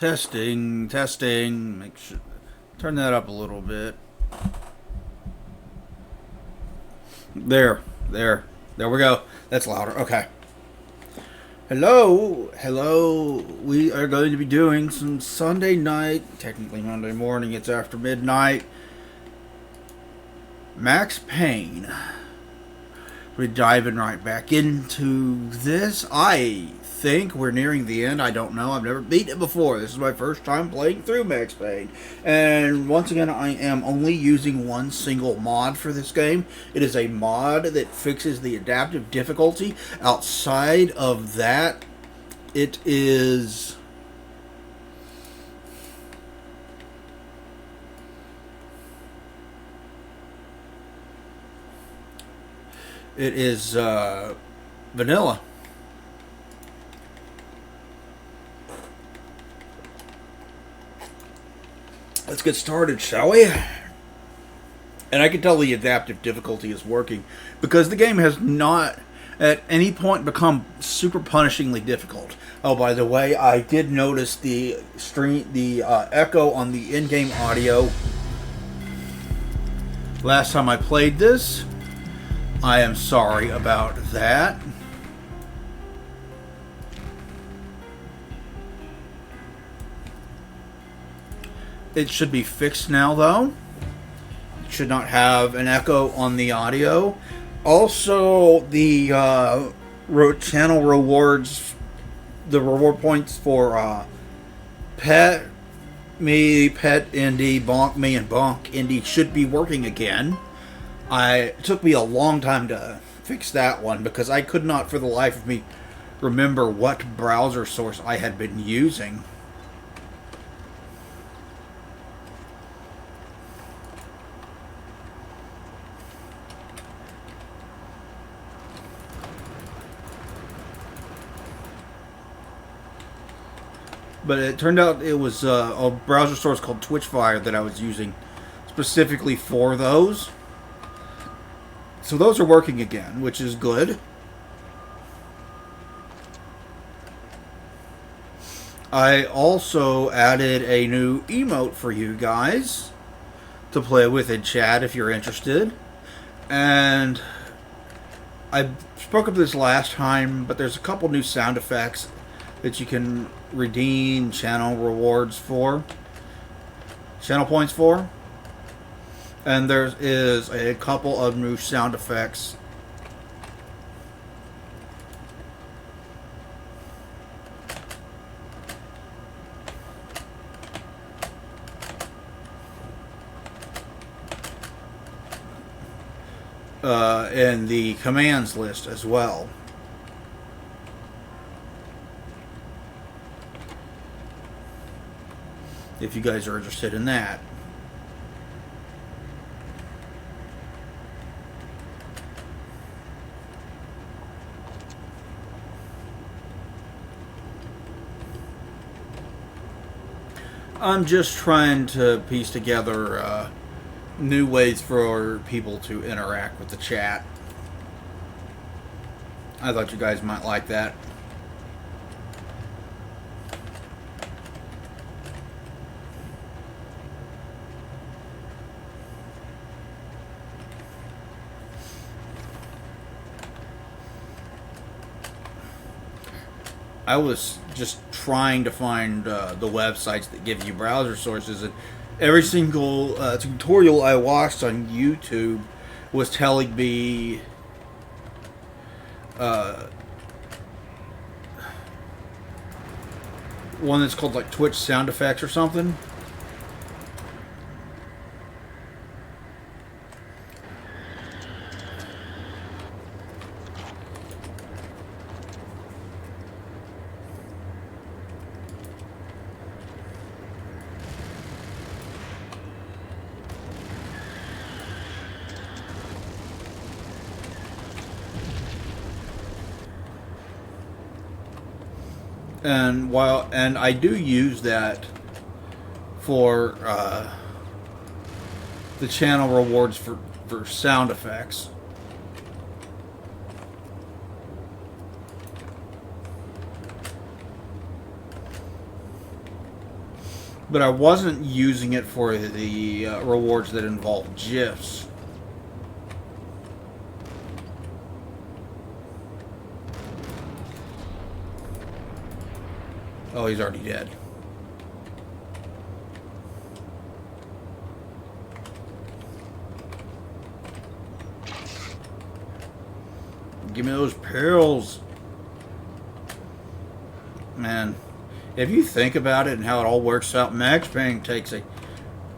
Testing, testing. Make sure. Turn that up a little bit. There, there we go. That's louder. Okay. Hello, hello. We are going to be doing some Sunday night, technically Monday morning. It's after midnight. Max Payne. We're diving right back into this. I think we're nearing the end. I don't know. I've never beaten it before. This is my first time playing through Max Payne. And once again, I am only using one single mod for this game. It is a mod that fixes the adaptive difficulty. Outside of that, it is... It is vanilla. Let's get started, shall we? And I can tell the adaptive difficulty is working because the game has not at any point become super punishingly difficult. Oh, by the way, I did notice the echo on the in-game audio last time I played this. I am sorry about that. It should be fixed now, though. It should not have an echo on the audio. Also, the channel rewards, the reward points for Pet Me, Pet Indy, Bonk Me, and Bonk Indy should be working again. It took me a long time to fix that one because I could not for the life of me remember what browser source I had been using. But it turned out it was a browser source called Twitchfire that I was using specifically for those. So those are working again, which is good. I also added a new emote for you guys to play with in chat if you're interested. And I spoke of this last time, but there's a couple new sound effects that you can redeem channel rewards for, channel points for. And there is a couple of new sound effects. In the commands list as well. If you guys are interested in that. I'm just trying to piece together new ways for people to interact with the chat. I thought you guys might like that. I was just trying to find the websites that give you browser sources, and every single tutorial I watched on YouTube was telling me one that's called like Twitch sound effects or something. And I do use that for the channel rewards for sound effects. but I wasn't using it for the rewards that involve GIFs. Oh, he's already dead. Give me those pills. Man, if you think about it and how it all works out, Max Payne takes a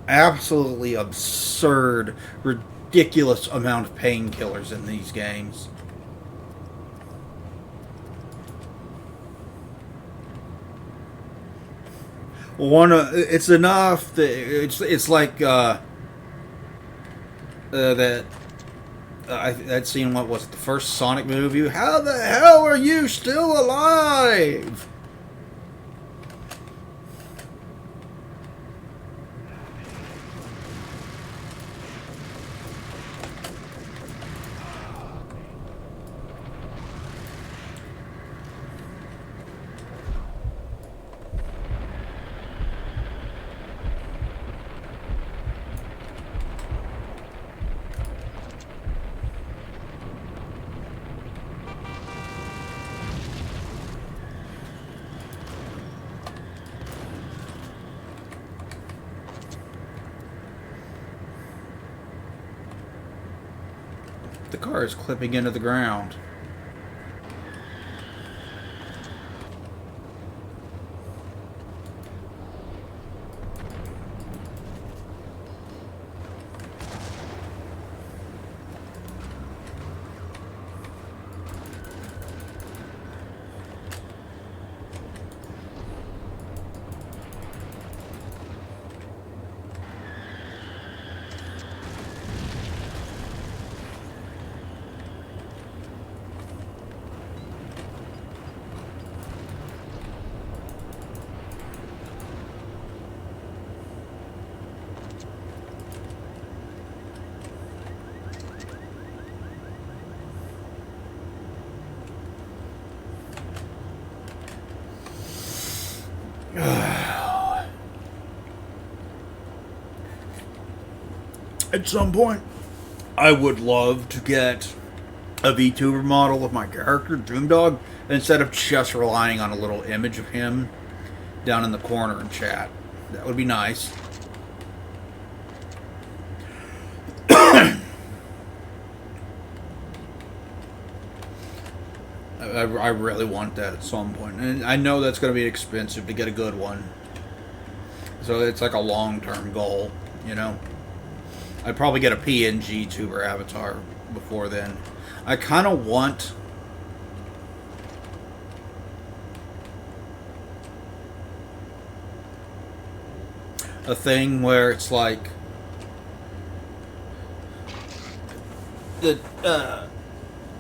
absolutely absurd, ridiculous amount of painkillers in these games. It's enough that it's like that I'd seen, what was it, the first Sonic movie? How the hell are you still alive? The car is clipping into the ground. At some point, I would love to get a VTuber model of my character, Doomdog, instead of just relying on a little image of him down in the corner in chat. That would be nice. I really want that at some point. And I know that's going to be expensive to get a good one. So it's like a long-term goal, you know? I'd probably get a PNG tuber avatar before then. I kind of want a thing where it's like the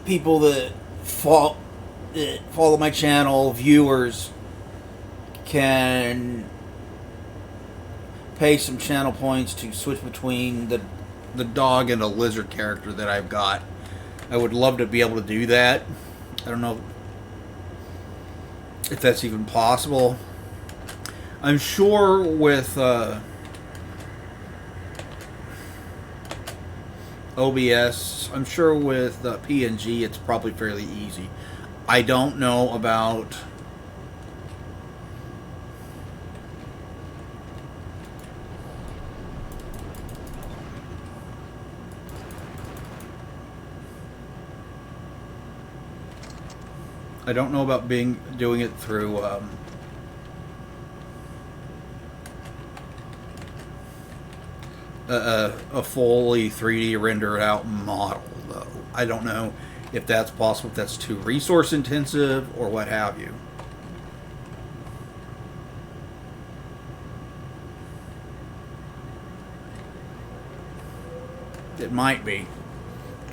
people that follow my channel, viewers, can pay some channel points to switch between the dog and a lizard character that I've got. I would love to be able to do that. I don't know if that's even possible. I'm sure with OBS, I'm sure with PNG it's probably fairly easy. I don't know about doing it through a fully 3D rendered out model, though. I don't know if that's possible, if that's too resource intensive or what have you. It might be.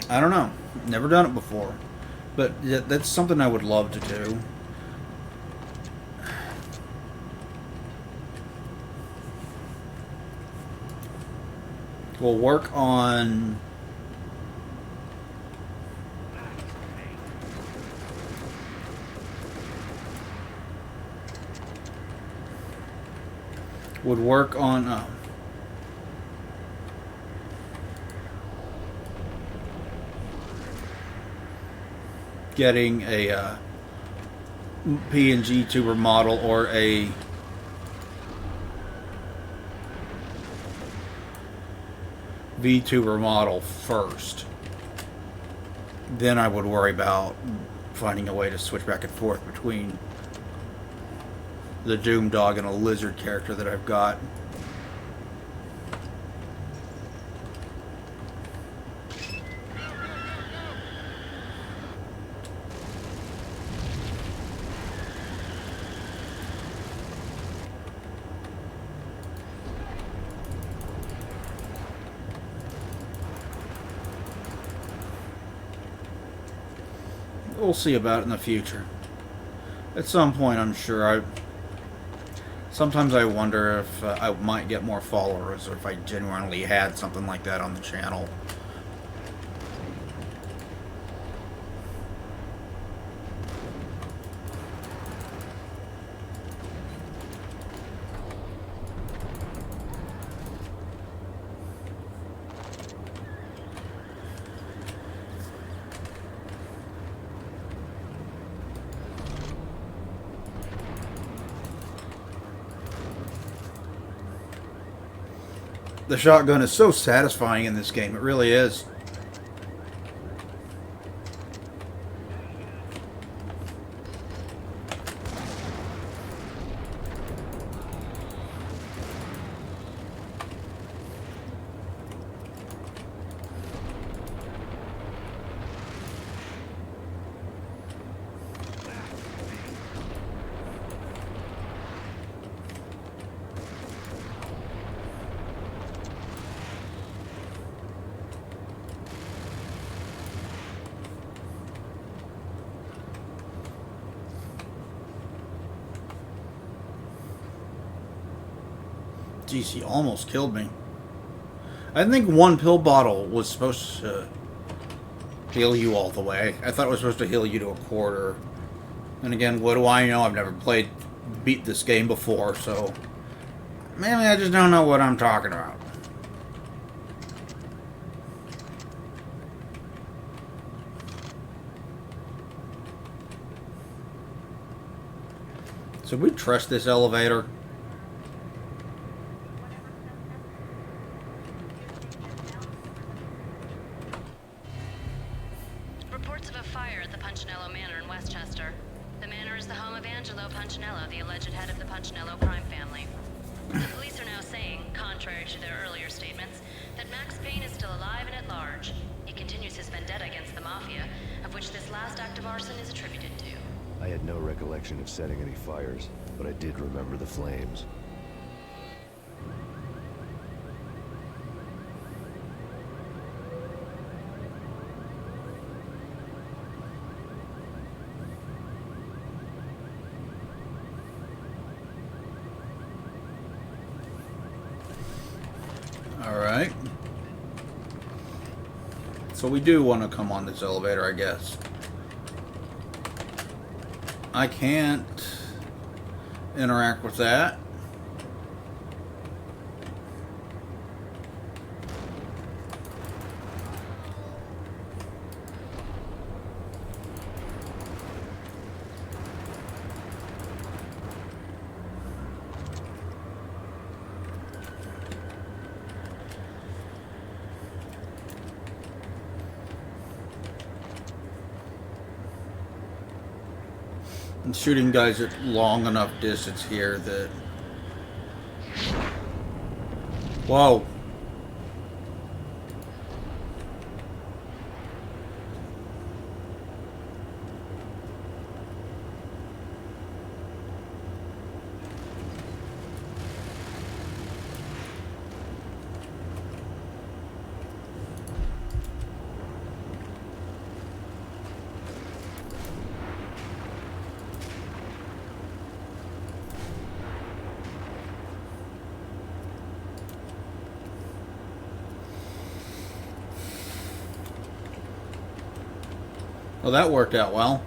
I don't know. Never done it before. But that's something I would love to do. We'll work on would work on getting a PNG tuber model or a VTuber model first. Then I would worry about finding a way to switch back and forth between the Doom Dog and a lizard character that I've got. We'll see about it in the future. At some point, I'm sure. Sometimes I wonder if I might get more followers, or if I genuinely had something like that on the channel. The shotgun is so satisfying in this game. It really is. Jeez, he almost killed me. I think one pill bottle was supposed to heal you all the way. I thought it was supposed to heal you to a quarter. And again, what do I know? I've never beat this game before, so maybe I just don't know what I'm talking about. So we trust this elevator. Reports of a fire at the Punchinello Manor in Westchester. The manor is the home of Angelo Punchinello, the alleged head of the Punchinello crime family. The police are now saying, contrary to their earlier statements, that Max Payne is still alive and at large. He continues his vendetta against the Mafia, of which this last act of arson is attributed to. I had no recollection of setting any fires, but I did remember the flames. Alright. So we do want to come on this elevator, I guess. I can't interact with that. I'm shooting guys at long enough distance here that... Whoa. Well, that worked out well.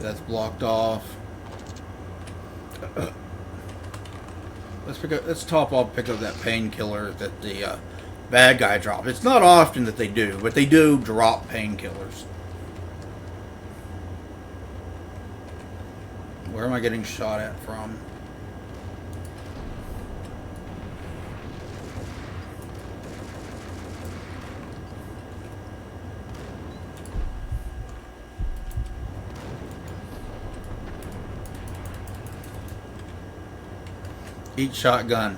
That's blocked off. Let's top off, pick up that painkiller that the bad guy dropped. It's not often that they do, but they do drop painkillers. Where am I getting shot at from? Eat shotgun.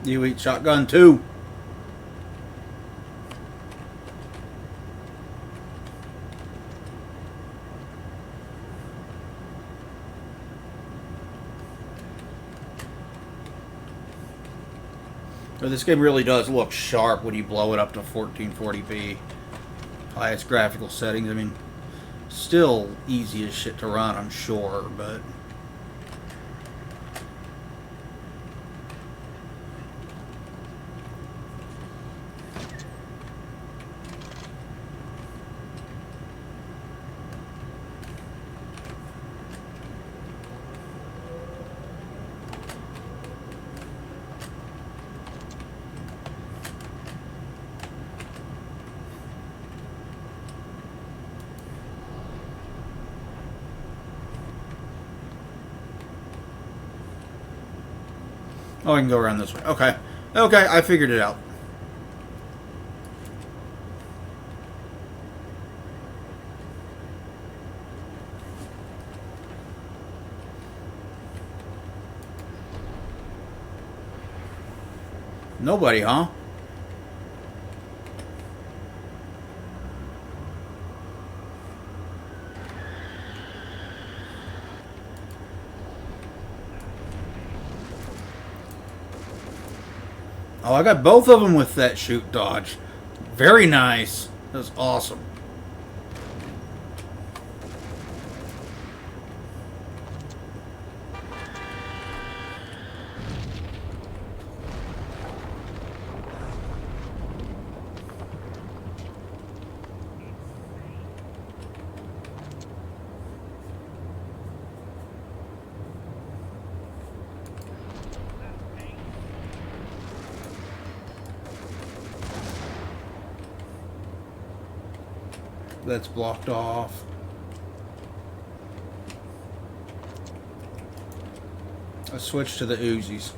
You eat shotgun too. But this game really does look sharp when you blow it up to 1440p. Highest graphical settings. I mean, still easy as shit to run, I'm sure, but... Oh, I can go around this way. Okay. Okay, I figured it out. Nobody, huh? Oh, I got both of them with that shoot dodge. Very nice. That was awesome. That's blocked off. I switched to the Uzis.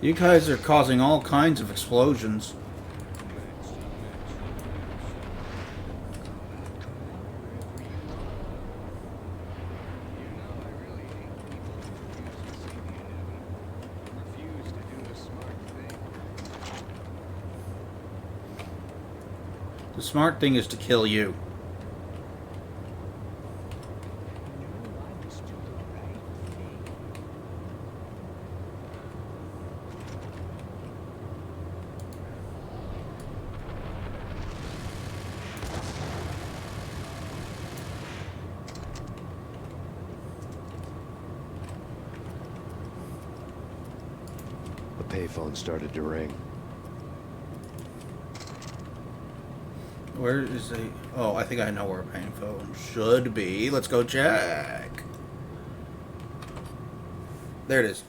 You guys are causing all kinds of explosions. The smart thing is to kill you. The payphone started to ring. Where is the... Oh, I think I know where a Payne phone should be. Let's go check. There it is.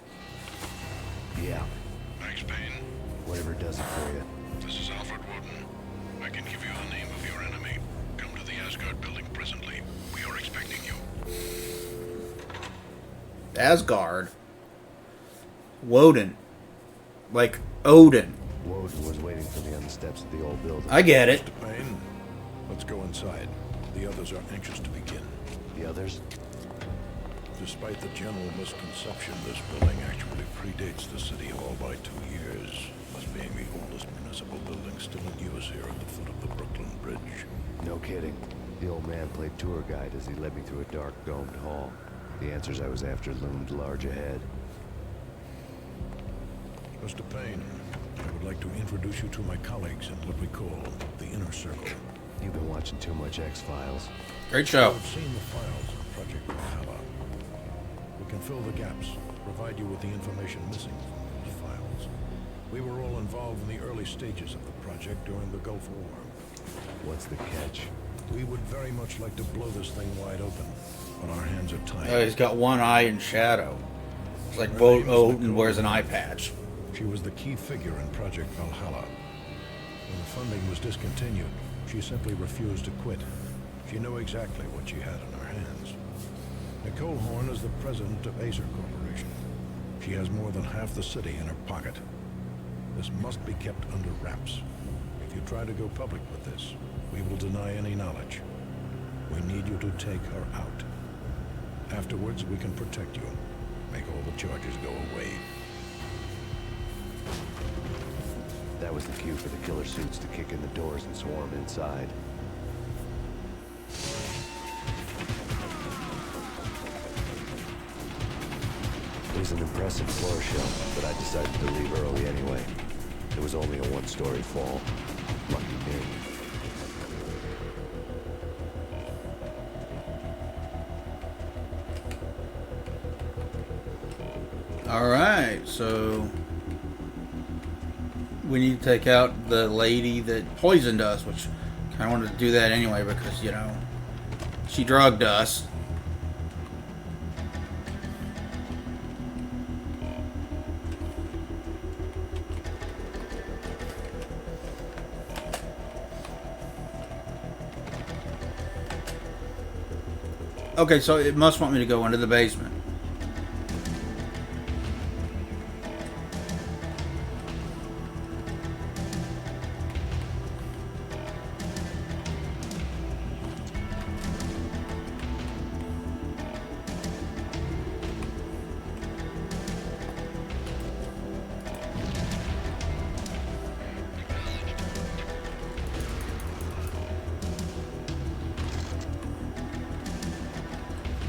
Yeah. Thanks, Payne. Whatever does it for you. This is Alfred Woden. I can give you the name of your enemy. Come to the Asgard building presently. We are expecting you. Asgard. Woden. Like Odin. Woden was waiting for me on the steps of the old building. I get it. Mr. Payne, let's go inside. The others are anxious to begin. The others? Despite the general misconception, this building actually predates the City Hall by 2 years, thus being the oldest municipal building still in use here at the foot of the Brooklyn Bridge. No kidding. The old man played tour guide as he led me through a dark, domed hall. The answers I was after loomed large ahead. Mr. Payne, I would like to introduce you to my colleagues in what we call the Inner Circle. You've been watching too much X-Files. Great show. I've seen the files of Project Valhalla. We can fill the gaps, provide you with the information missing from those files. We were all involved in the early stages of the project during the Gulf War. What's the catch? We would very much like to blow this thing wide open, but our hands are tied. Oh, he's got one eye in shadow. It's like Odin wears an eye patch. She was the key figure in Project Valhalla. When the funding was discontinued, she simply refused to quit. She knew exactly what she had in her hands. Nicole Horn is the president of Acer Corporation. She has more than half the city in her pocket. This must be kept under wraps. If you try to go public with this, we will deny any knowledge. We need you to take her out. Afterwards, we can protect you. Make all the charges go away. That was the cue for the killer suits to kick in the doors and swarm inside. It was an impressive floor show, but I decided to leave early anyway. It was only a one-story fall. Lucky me. Alright, so we need to take out the lady that poisoned us, which I kind of wanted to do that anyway because, you know, she drugged us. Okay, so it must want me to go into the basement.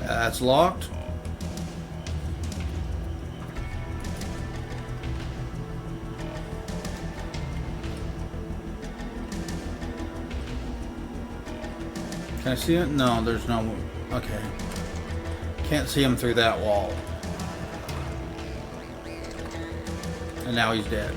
That's locked. Can I see it? No, there's no... Okay. Can't see him through that wall. And now he's dead.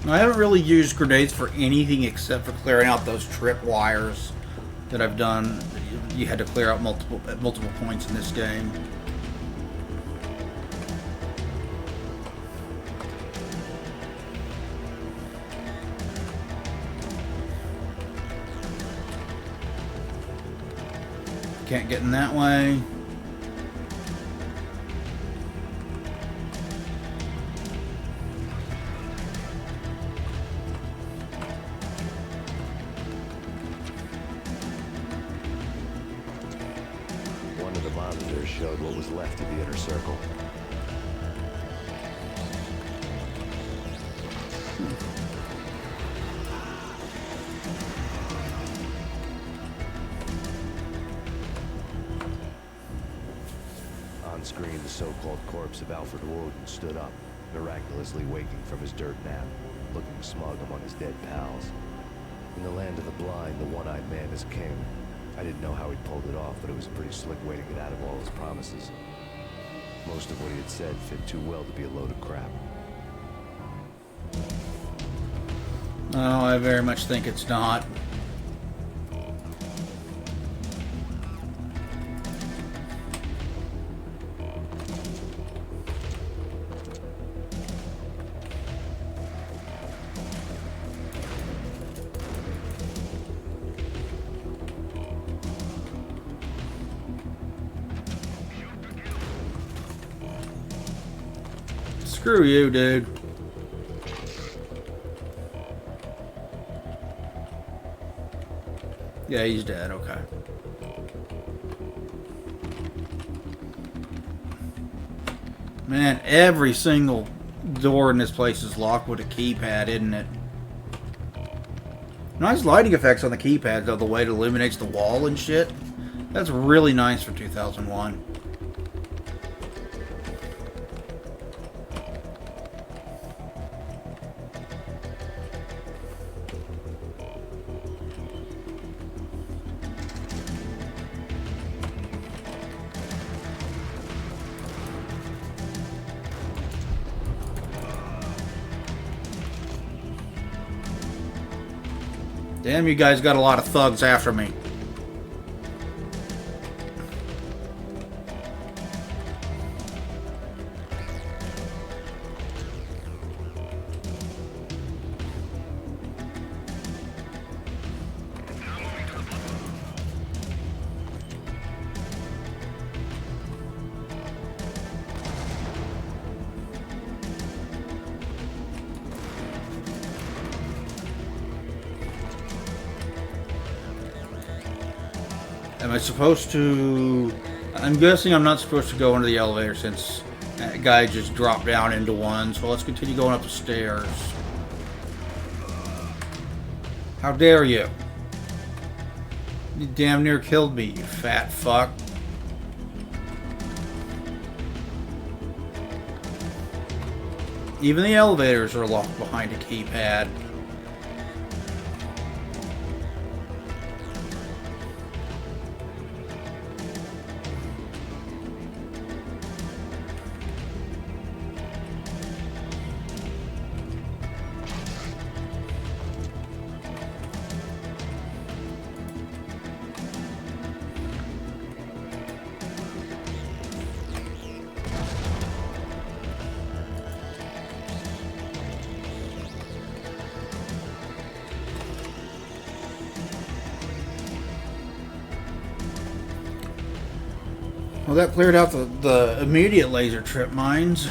I haven't really used grenades for anything except for clearing out those trip wires that I've done. You had to clear out multiple points in this game. Can't get in that way. One of the monitors showed what was left of the inner circle. On screen, the so-called corpse of Alfred Woden stood up, miraculously waking from his dirt nap, looking smug among his dead pals. In the land of the blind, the one-eyed man is king. I didn't know how he'd pulled it off, but it was a pretty slick way to get out of all his promises. Most of what he had said fit too well to be a load of crap. Oh, I very much think it's not. Screw you, dude. Yeah, he's dead. Okay. Man, every single door in this place is locked with a keypad, isn't it? Nice lighting effects on the keypad, though, the way it illuminates the wall and shit. That's really nice for 2001. Damn, you guys got a lot of thugs after me. Am I supposed to... I'm guessing I'm not supposed to go into the elevator since that guy just dropped down into one. So let's continue going up the stairs. How dare you? You damn near killed me, you fat fuck. Even the elevators are locked behind a keypad. Well, that cleared out the immediate laser trip mines.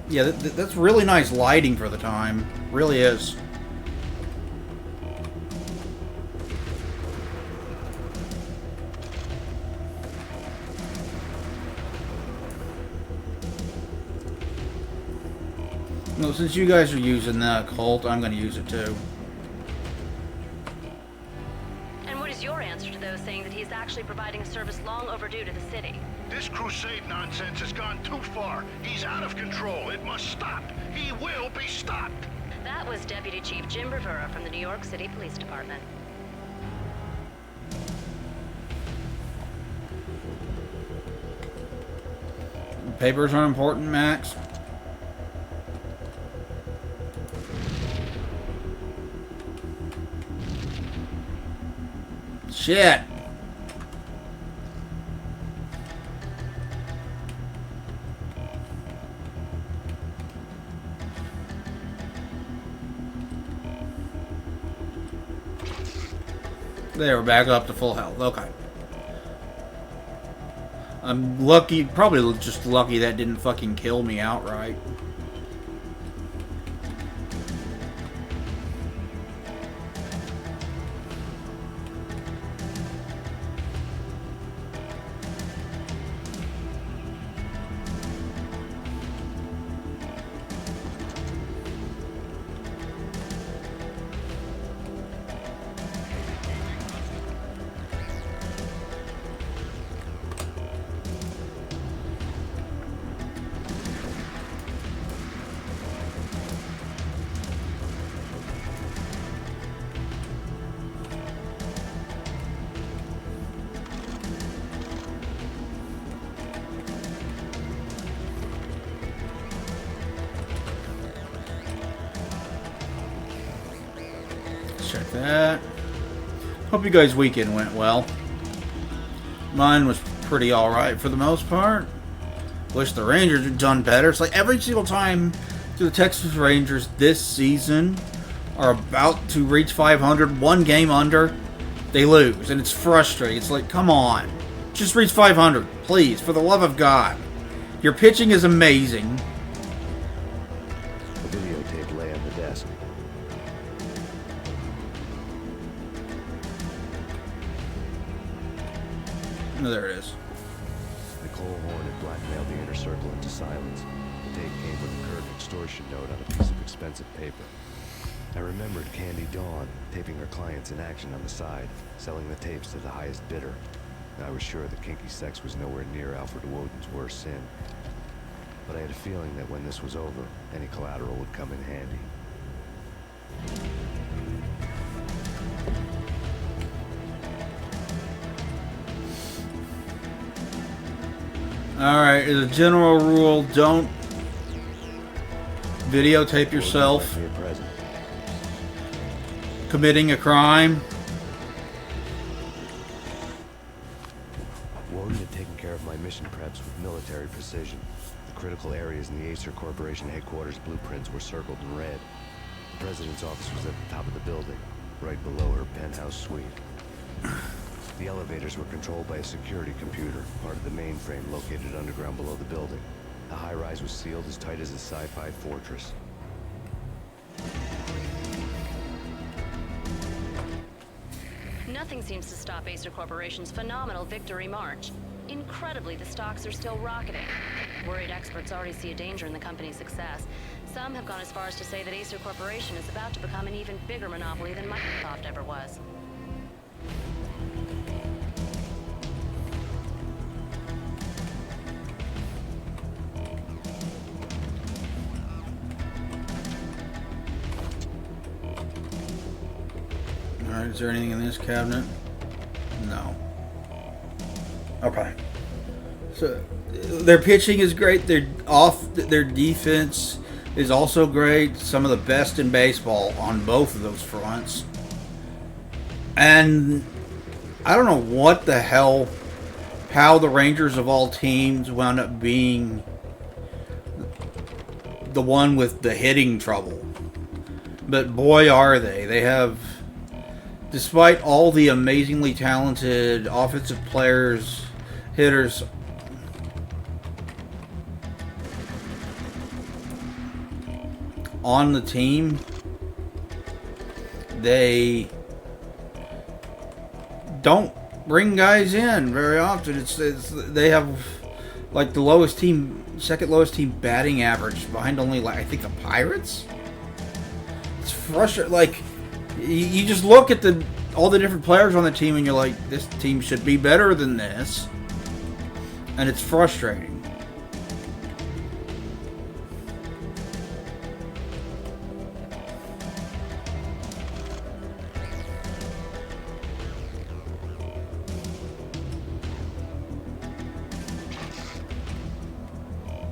Yeah, that's really nice lighting for the time. Really is. No, since you guys are using the cult, I'm going to use it too. And what is your answer to those saying that he's actually providing a service long overdue to the city? This crusade nonsense has gone too far. He's out of control. It must stop. He will be stopped. That was Deputy Chief Jim Rivera from the New York City Police Department. Papers are important, Max. Shit. There, we're back up to full health. Okay. I'm lucky, probably just lucky that didn't fucking kill me outright. Check that. Hope you guys' weekend went well. Mine was pretty alright for the most part. Wish the Rangers had done better. It's like every single time the Texas Rangers this season are about to reach 500, one game under, they lose. And it's frustrating. It's like, come on. Just reach 500, please, for the love of God. Your pitching is amazing. The videotape lay on the desk. No, there it is. Nicole Horn had blackmailed the inner circle into silence. The tape came with a curt extortion note on a piece of expensive paper. I remembered Candy Dawn taping her clients in action on the side, selling the tapes to the highest bidder. I was sure that kinky sex was nowhere near Alfred Woden's worst sin. But I had a feeling that when this was over, any collateral would come in handy. Alright, as a general rule, don't videotape yourself committing a crime. Woden had taken care of my mission preps with military precision. The critical areas in the Acer Corporation headquarters blueprints were circled in red. The president's office was at the top of the building, right below her penthouse suite. The elevators were controlled by a security computer, part of the mainframe located underground below the building. The high-rise was sealed as tight as a sci-fi fortress. Nothing seems to stop Acer Corporation's phenomenal victory march. Incredibly, the stocks are still rocketing. Worried experts already see a danger in the company's success. Some have gone as far as to say that Acer Corporation is about to become an even bigger monopoly than Microsoft ever was. Alright, is there anything in this cabinet? No. Okay. So their pitching is great. Their defense is also great. Some of the best in baseball on both of those fronts. And I don't know what the hell, how the Rangers of all teams wound up being the one with the hitting trouble. But boy, are they. They have, despite all the amazingly talented offensive players, hitters, on the team, they don't bring guys in very often. It's they have like the lowest team, second lowest team batting average, behind only, like, I think, the Pirates. It's frustrating. Like, you just look at all the different players on the team and you're like, this team should be better than this, and it's frustrating.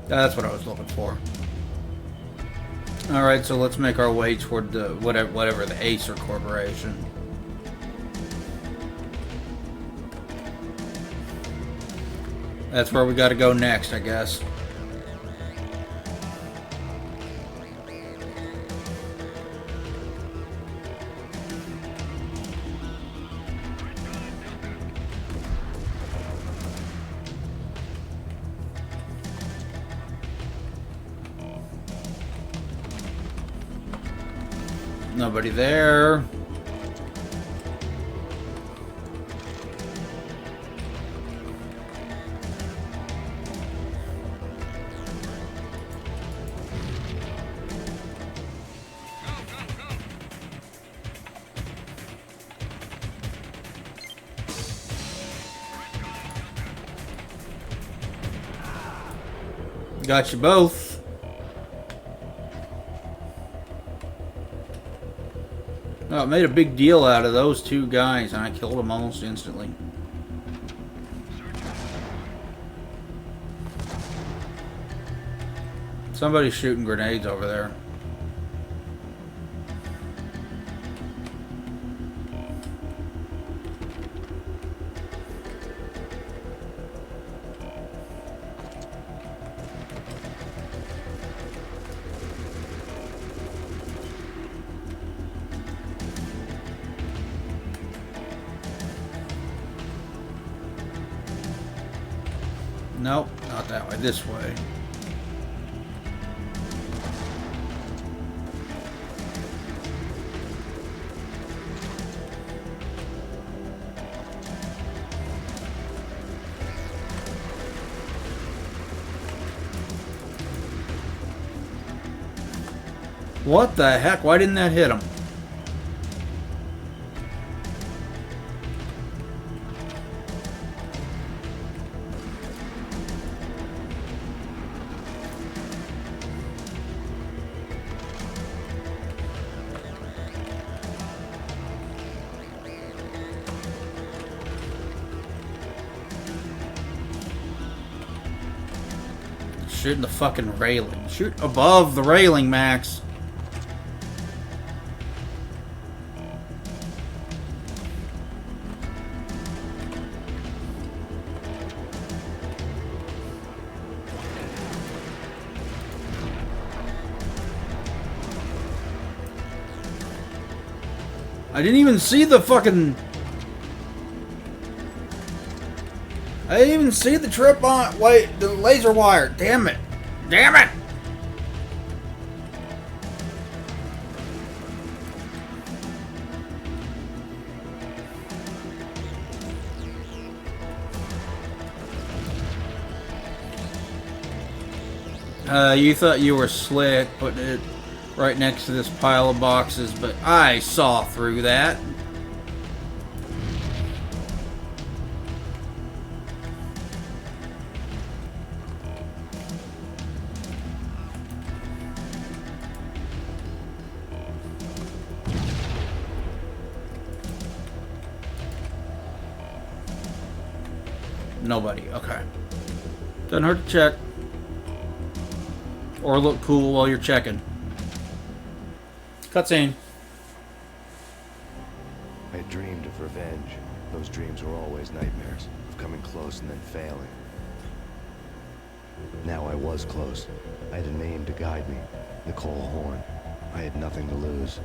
That's what I was looking for. Alright, so let's make our way toward the whatever the Acer Corporation. That's where we gotta go next, I guess. Nobody there. Got you both. Oh, I made a big deal out of those two guys, and I killed them almost instantly. Somebody's shooting grenades over there. Nope, not that way, this way. What the heck? Why didn't that hit him? Shooting the fucking railing. Shoot above the railing, Max. I didn't even see the fucking... I didn't even see the trip on... Wait, the laser wire. Damn it. Damn it! You thought you were slick putting it right next to this pile of boxes, but I saw through that. Nobody. Okay. Doesn't hurt to check. Or look cool while you're checking. Cutscene. I had dreamed of revenge. Those dreams were always nightmares, of coming close and then failing. Now I was close. I had a name to guide me, Nicole Horn. I had nothing to lose.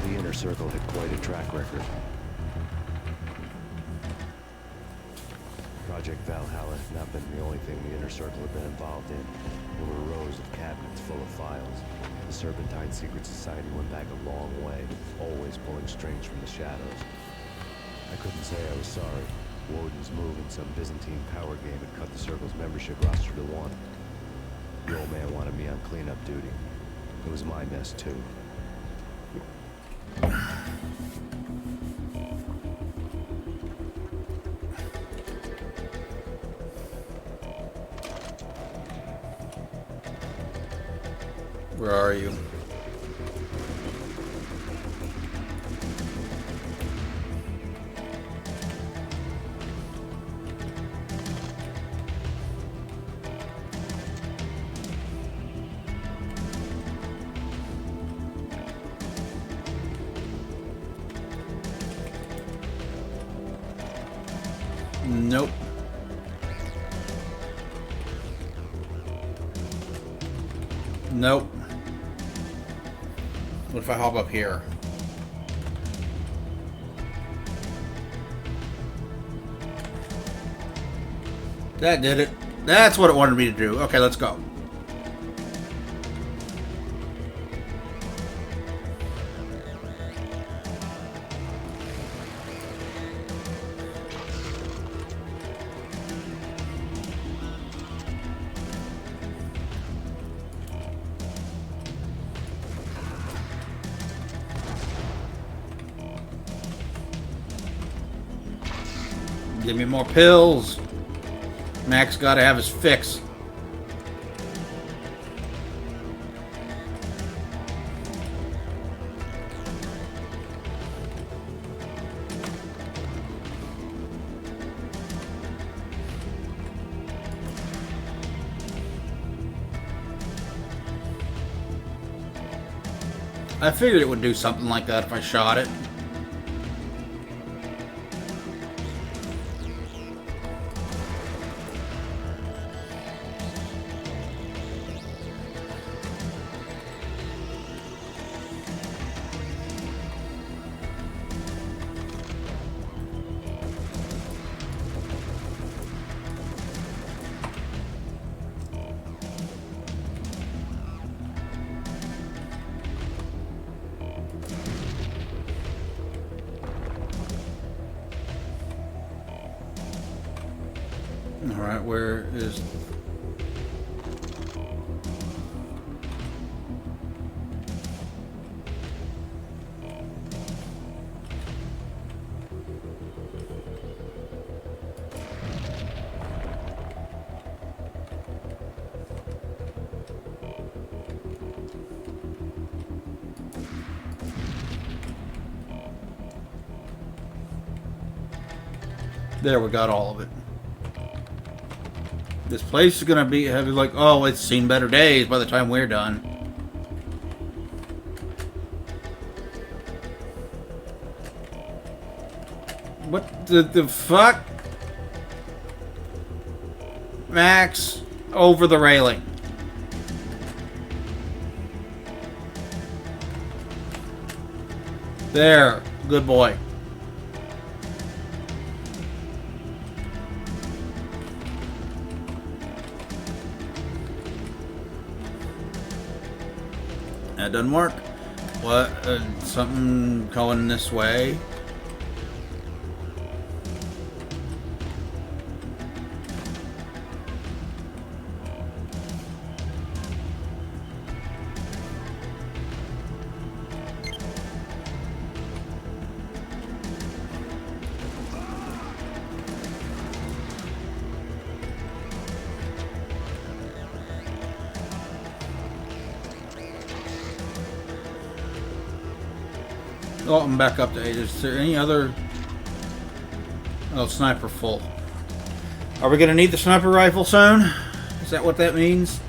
The Inner Circle had quite a track record. Project Valhalla had not been the only thing the Inner Circle had been involved in. There were rows of cabinets full of files. The Serpentine Secret Society went back a long way, always pulling strings from the shadows. I couldn't say I was sorry. Woden's move in some Byzantine power game had cut the Circle's membership roster to one. The old man wanted me on cleanup duty. It was my mess, too. Where are you? Nope. Nope. What if I hop up here? That did it. That's what it wanted me to do. Okay, let's go. Give me more pills. Max gotta have his fix. I figured it would do something like that if I shot it. Alright, where is... There, we got all of it. This place is gonna be heavy, like, oh, it's seen better days by the time we're done. What the fuck? Max, over the railing. There, good boy. That doesn't work. What? Something going this way? Oh, I'm back up to 8. Is there any other... Oh, sniper full. Are we going to need the sniper rifle soon? Is that what that means?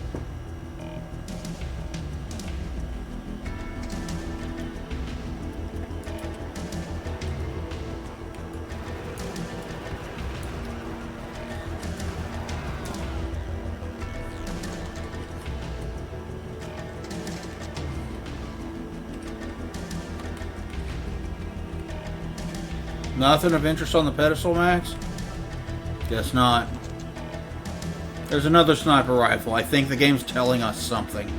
Nothing of interest on the pedestal, Max? Guess not. There's another sniper rifle. I think the game's telling us something.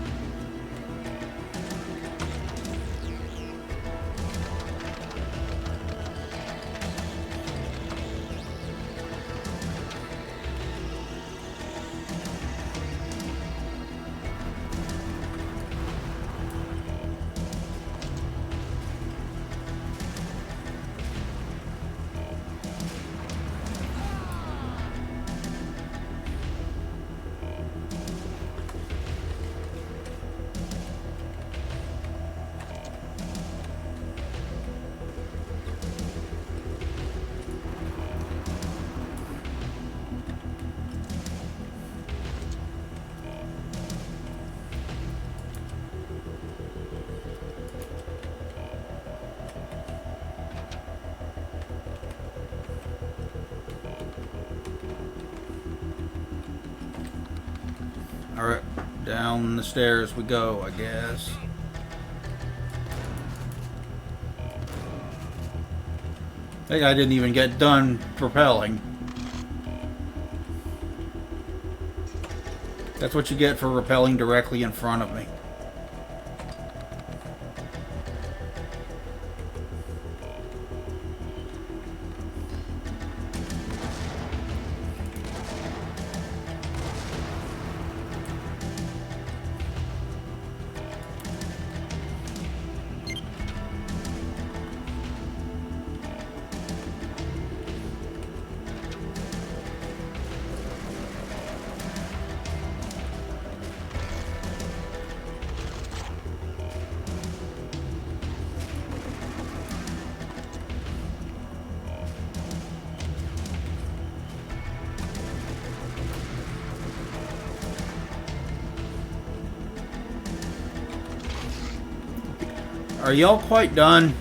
Alright, down the stairs we go, I guess. That guy didn't even get done propelling. That's what you get for rappelling directly in front of me. Are y'all quite done?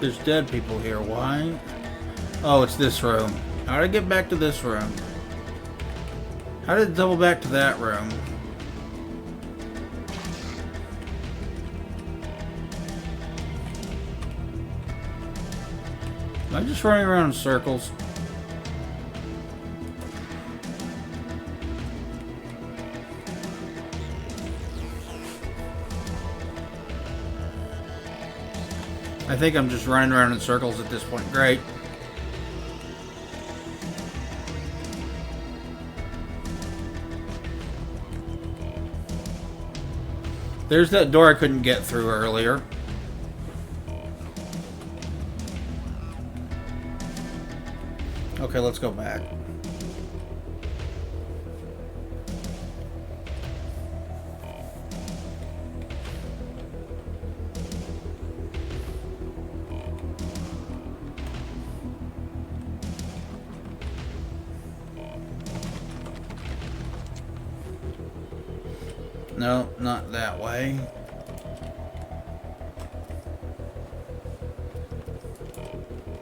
There's dead people here. Why? Oh, it's this room. How did I get back to this room? How did it double back to that room? I'm just running around in circles. I think I'm just running around in circles at this point. Great. There's that door I couldn't get through earlier. Okay, let's go back. No, not that way.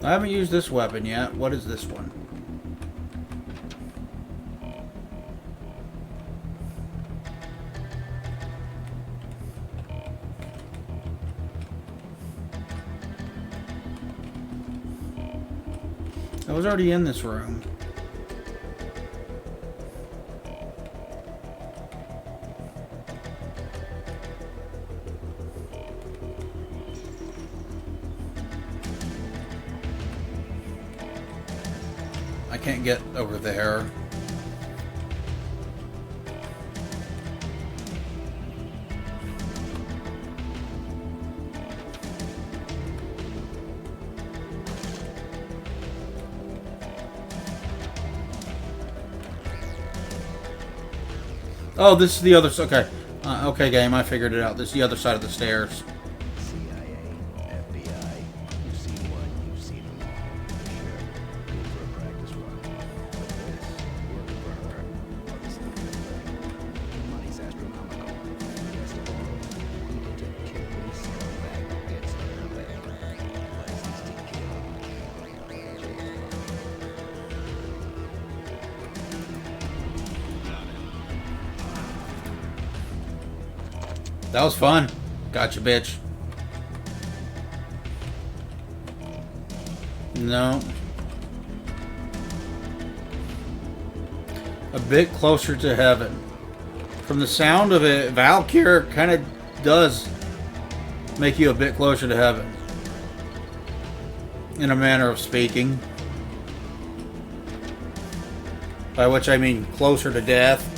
I haven't used this weapon yet. What is this one? I was already in this room. I can't get over there. Oh, this is the other side. Okay. Okay, game. I figured it out. This is the other side of the stairs. CIA, FBI, you've seen one, you've seen them all. Sure, good for a practice run. But this, work for her. Other stuff is better. The money's astronomical. Best of all, we get to kill this scumbag who gets her back. License to kill. That was fun. Gotcha, bitch. No. A bit closer to heaven. From the sound of it, Valkyr kind of does make you a bit closer to heaven. In a manner of speaking. By which I mean closer to death.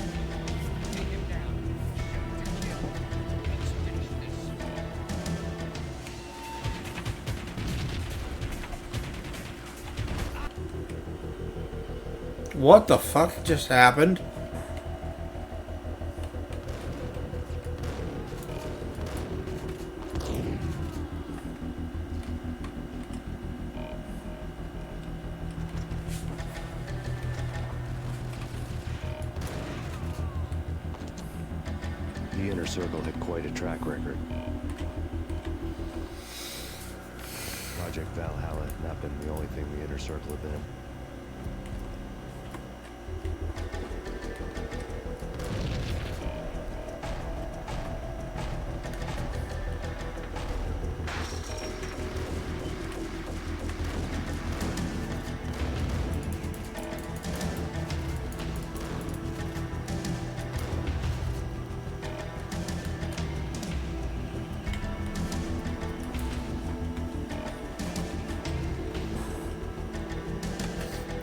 What the fuck just happened? The Inner Circle had quite a track record. Project Valhalla had not been the only thing the Inner Circle had been.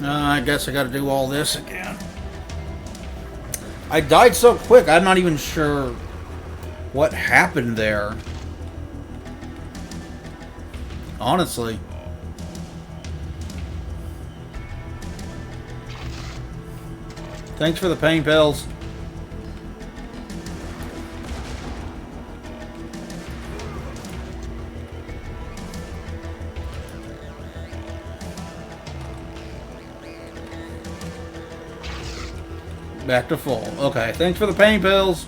I guess I gotta do all this again. I died so quick, I'm not even sure what happened there. Honestly. Thanks for the pain pills. Back to full. Okay, thanks for the pain pills.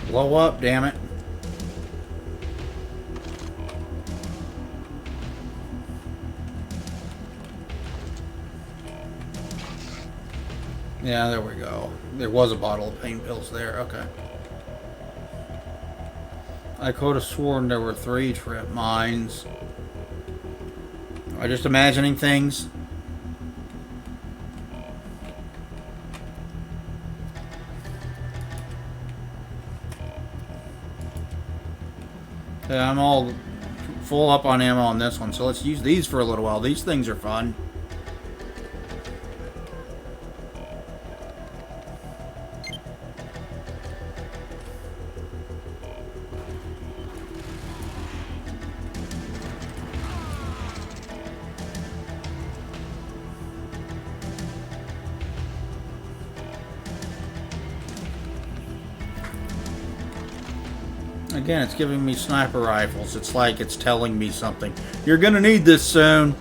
Blow up, damn it. Yeah, there we go. There was a bottle of pain pills there. Okay. I could have sworn there were 3 trip mines. Am I just imagining things? Yeah, I'm all full up on ammo on this one, so let's use these for a little while. These things are fun. Again, it's giving me sniper rifles. It's like it's telling me something. You're gonna need this soon.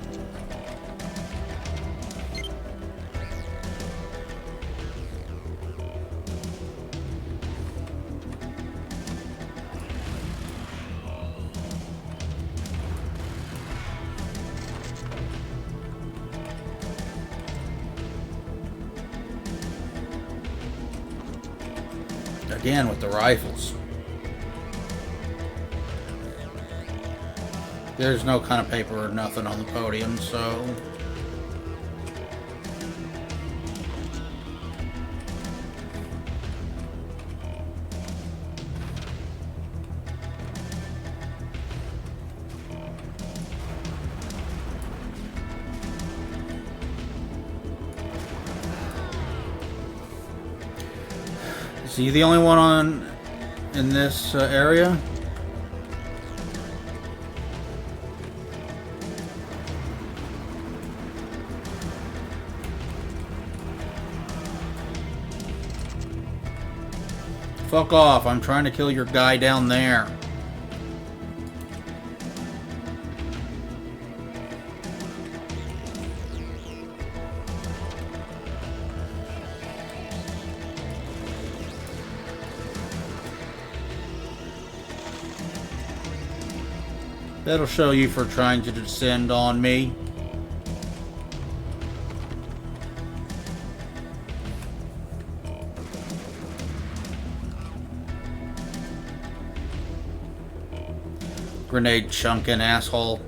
Again with the rifles. There's no kind of paper or nothing on the podium, so... Is he the only one in this area? Fuck off, I'm trying to kill your guy down there. That'll show you for trying to descend on me. Grenade chunkin' asshole.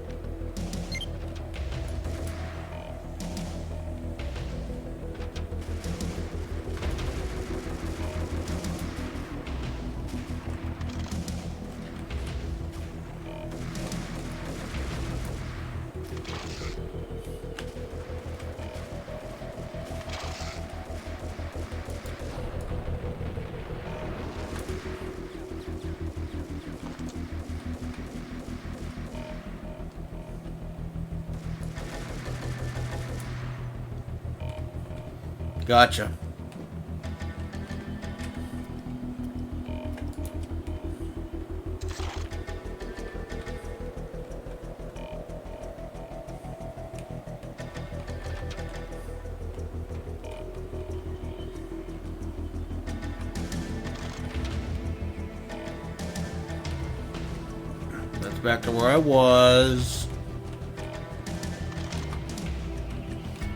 Gotcha. That's back to where I was.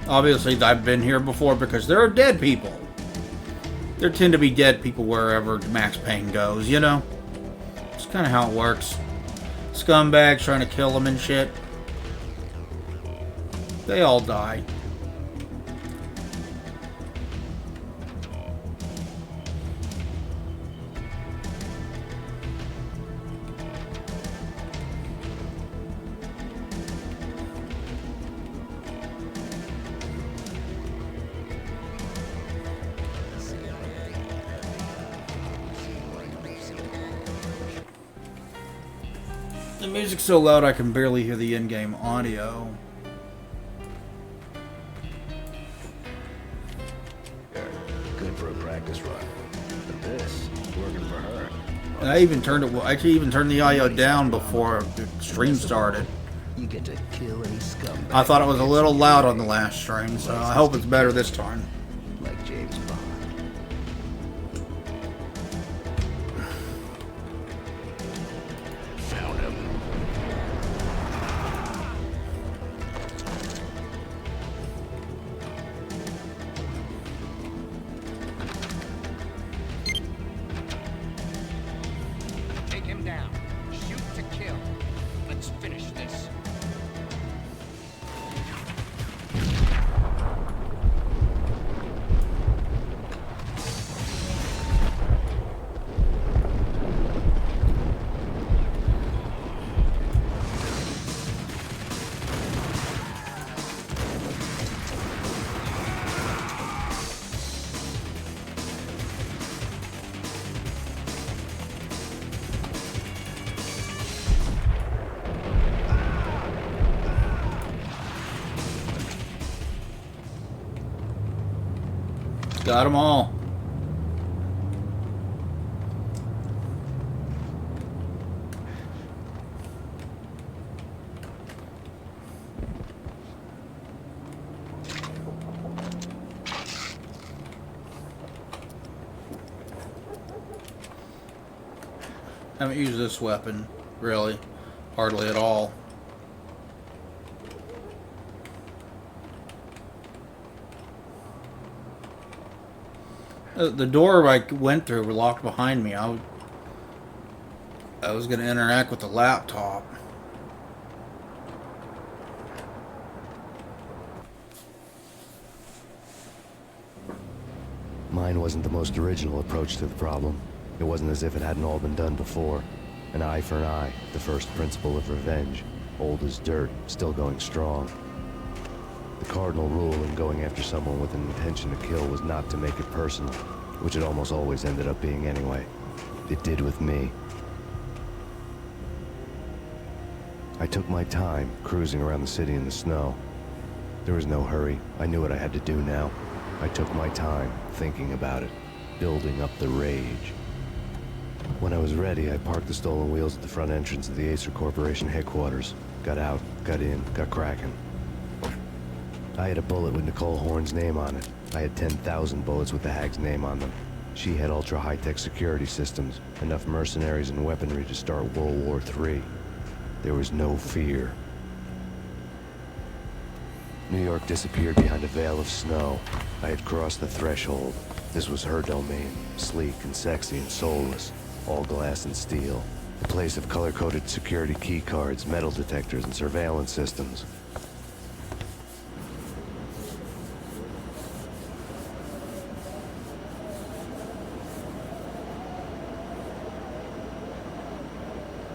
Obviously, I've been here before because there are dead people. There tend to be dead people wherever Max Payne goes, you know? It's kind of how it works. Scumbags trying to kill them and shit. They all die. The music's so loud I can barely hear the in-game audio. Good for a practice run. But this, working for her. And I even turned it. I even turned the audio down before the stream started. You get to kill any scumbag. I thought it was a little loud on the last stream, so I hope it's better this time. Like James Bond. Got them all. Haven't used this weapon, really. Hardly at all. The door I went through was locked behind me. I was going to interact with the laptop. Mine wasn't the most original approach to the problem. It wasn't as if it hadn't all been done before. An eye for an eye, the first principle of revenge. Old as dirt, still going strong. The cardinal rule in going after someone with an intention to kill was not to make it personal, which it almost always ended up being anyway. It did with me. I took my time, cruising around the city in the snow. There was no hurry. I knew what I had to do now. I took my time, thinking about it, building up the rage. When I was ready, I parked the stolen wheels at the front entrance of the Acer Corporation headquarters. Got out, got in, got cracking. I had a bullet with Nicole Horn's name on it. I had 10,000 bullets with the Hag's name on them. She had ultra-high-tech security systems, enough mercenaries and weaponry to start World War III. There was no fear. New York disappeared behind a veil of snow. I had crossed the threshold. This was her domain, sleek and sexy and soulless. All glass and steel. A place of color-coded security key cards, metal detectors, and surveillance systems.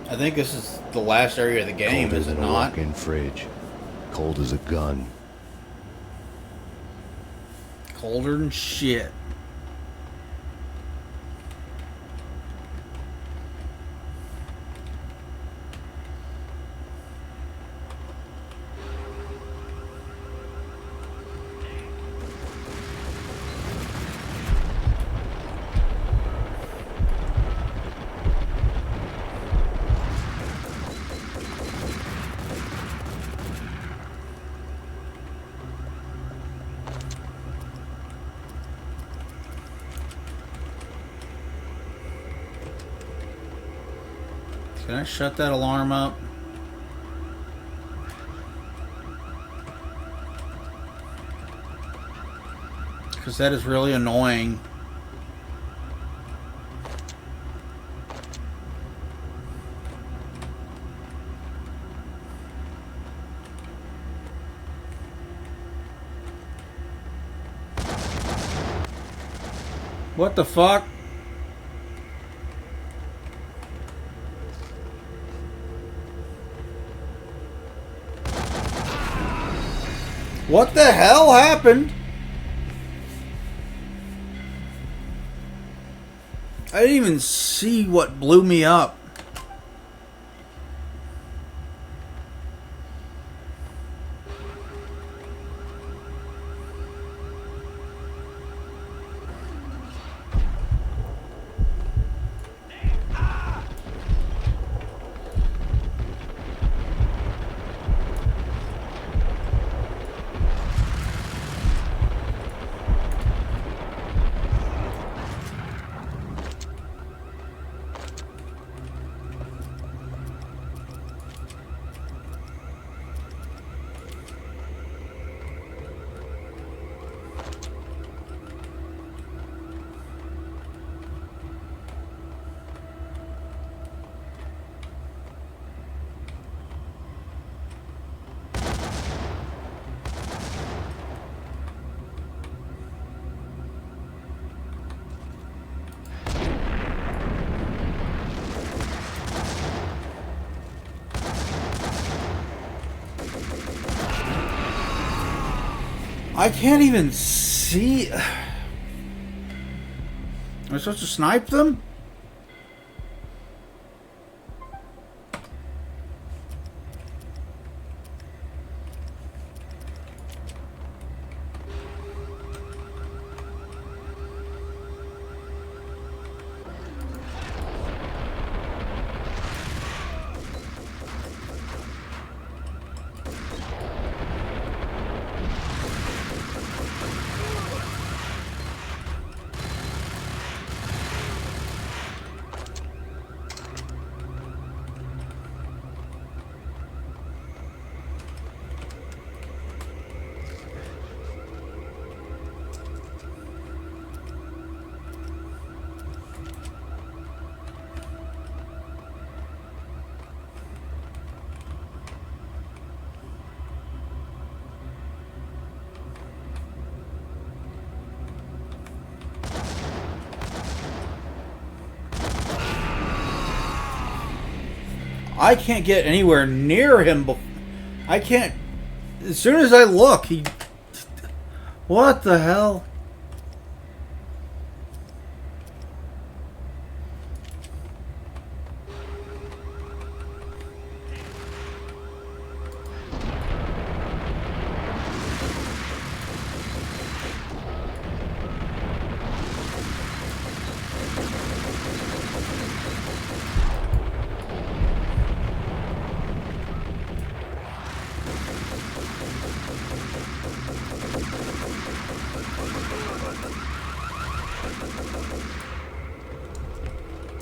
I think this is the last area of the game, Colder is it than a not? walk-in fridge. Cold as a gun. Colder than shit. Can I shut that alarm up? Because that is really annoying. What the fuck? What the hell happened? I didn't even see what blew me up. I can't even see. Am I supposed to snipe them? I can't get anywhere near him. I can't. As soon as I look, he. What the hell?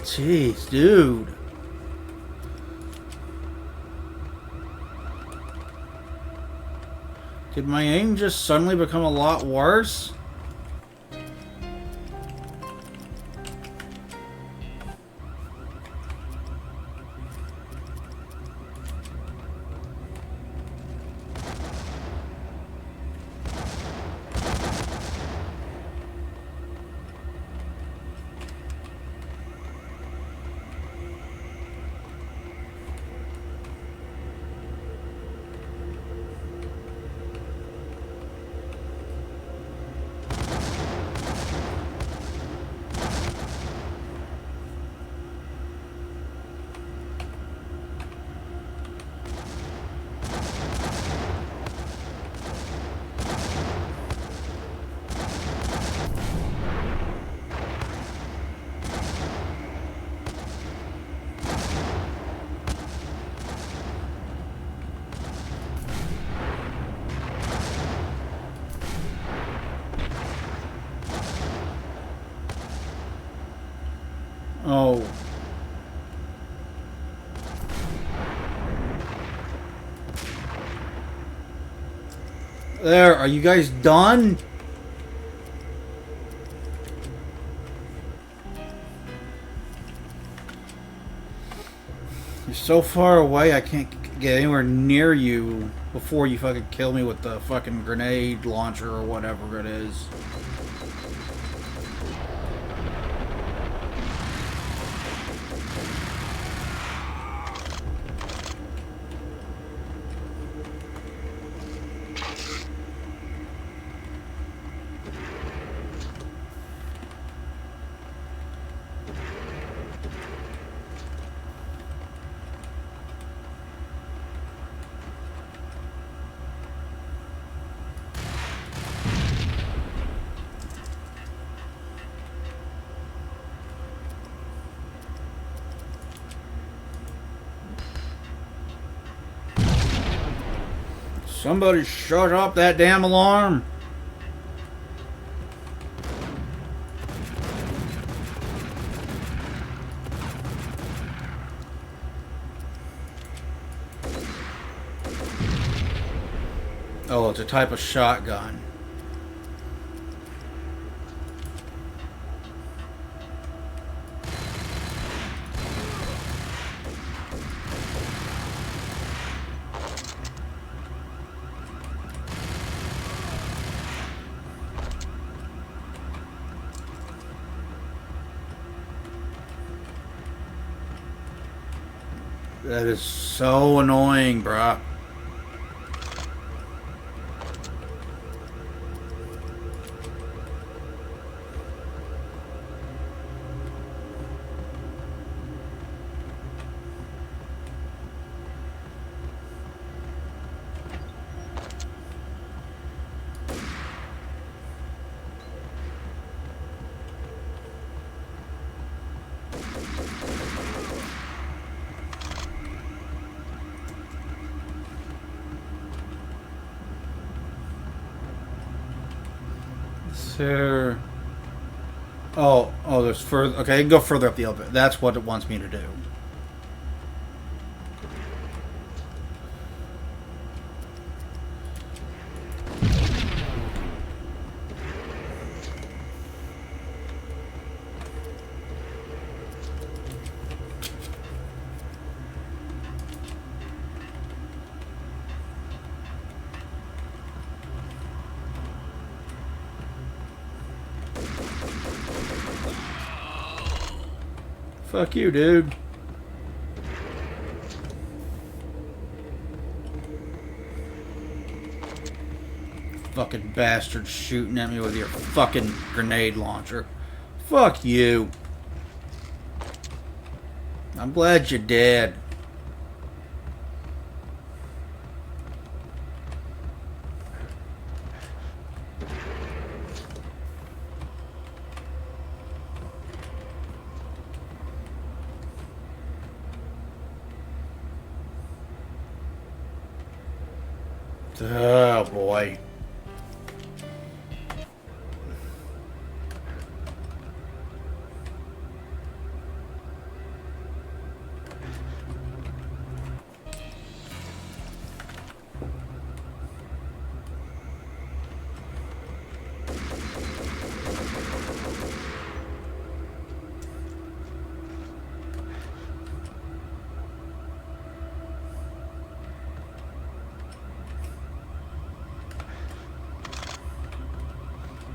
Jeez, dude. Did my aim just suddenly become a lot worse? Oh. There, are you guys done? You're so far away, I can't get anywhere near you before you fucking kill me with the fucking grenade launcher or whatever it is. Somebody shut up that damn alarm. Oh, it's a type of shotgun. That is so annoying, bruh. There. Oh, there's further. Okay, I can go further up the elevator. That's what it wants me to do. Fuck you, dude. Fucking bastard shooting at me with your fucking grenade launcher. Fuck you. I'm glad you're dead. Oh boy.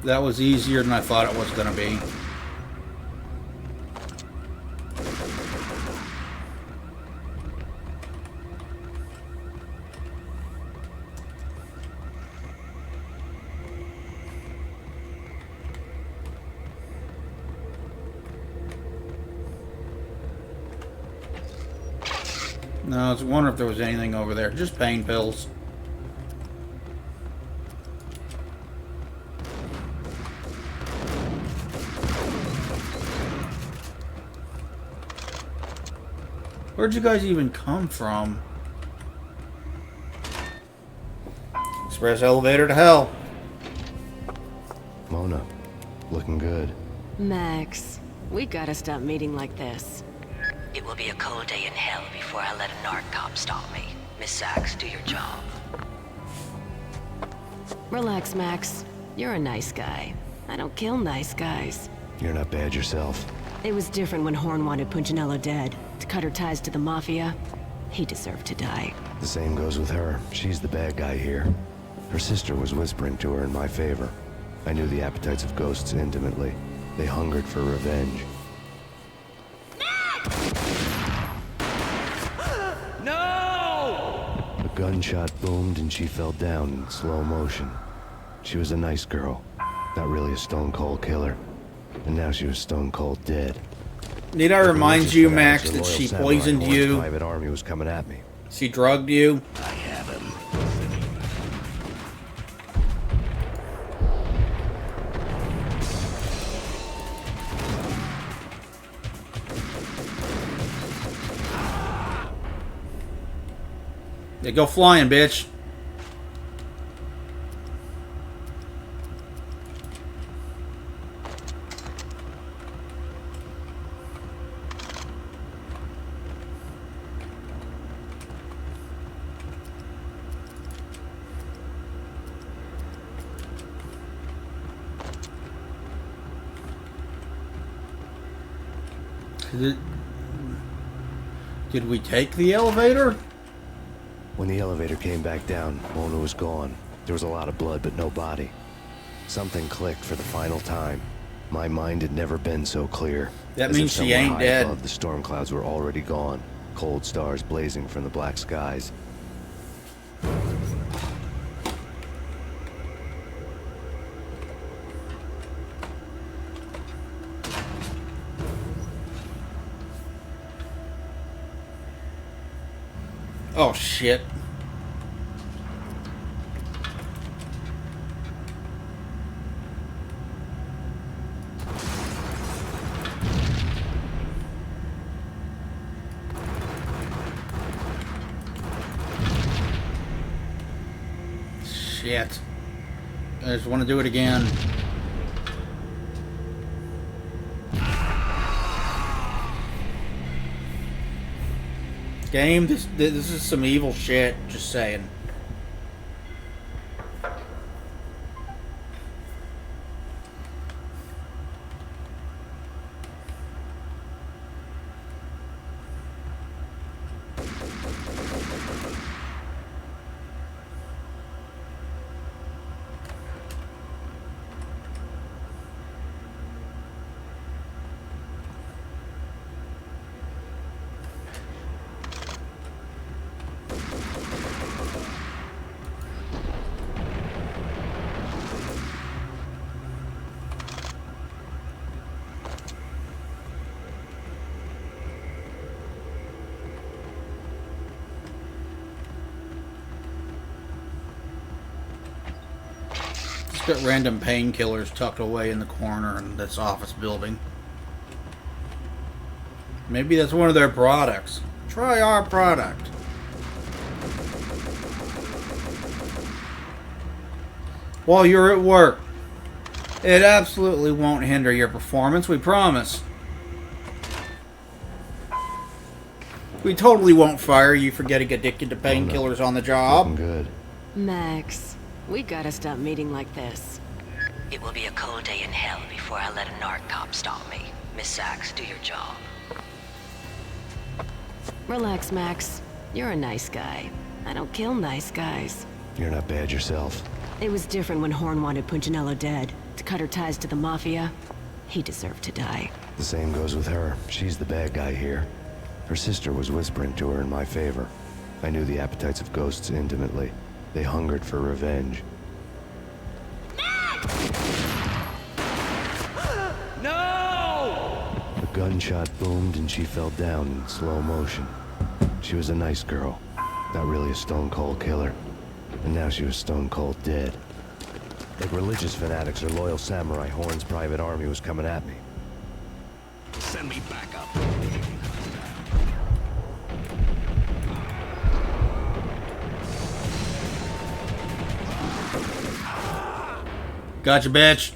That was easier than I thought it was going to be. No, I was wondering if there was anything over there. Just pain pills. Where'd you guys even come from? Express elevator to hell. Mona, looking good. Max, we gotta stop meeting like this. It will be a cold day in hell before I let a narc cop stop me. Miss Sachs, do your job. Relax, Max. You're a nice guy. I don't kill nice guys. You're not bad yourself. It was different when Horn wanted Punchinello dead. To cut her ties to the Mafia. He deserved to die. The same goes with her. She's the bad guy here. Her sister was whispering to her in my favor. I knew the appetites of ghosts intimately. They hungered for revenge. No! A gunshot boomed and she fell down in slow motion. She was a nice girl. Not really a stone-cold killer. And now she was stone-cold dead. Need I remind you, Max, that she poisoned you? Private army was coming at me. She drugged you? I have him. Yeah, go flying, bitch. Did we take the elevator? When the elevator came back down, Mona was gone. There was a lot of blood, but no body. Something clicked for the final time. My mind had never been so clear. That As means if she somewhere ain't high dead. above, the storm clouds were already gone. Cold stars blazing from the black skies. Oh, shit. Shit. I just want to do it again. Game, this is some evil shit, just saying. Got random painkillers tucked away in the corner in this office building. Maybe that's one of their products. Try our product. While you're at work. It absolutely won't hinder your performance, we promise. We totally won't fire you for getting addicted to painkillers on the job. Looking good. Max, we gotta stop meeting like this. It will be a cold day in hell before I let a narc cop stop me. Miss Sachs, do your job. Relax, Max. You're a nice guy. I don't kill nice guys. You're not bad yourself. It was different when Horn wanted Punchinello dead. To cut her ties to the Mafia, he deserved to die. The same goes with her. She's the bad guy here. Her sister was whispering to her in my favor. I knew the appetites of ghosts intimately. They hungered for revenge. No! A gunshot boomed and she fell down in slow motion. She was a nice girl. Not really a stone-cold killer. And now she was stone-cold dead. Like religious fanatics or loyal samurai, Horn's private army was coming at me. Send me back up. Gotcha, bitch.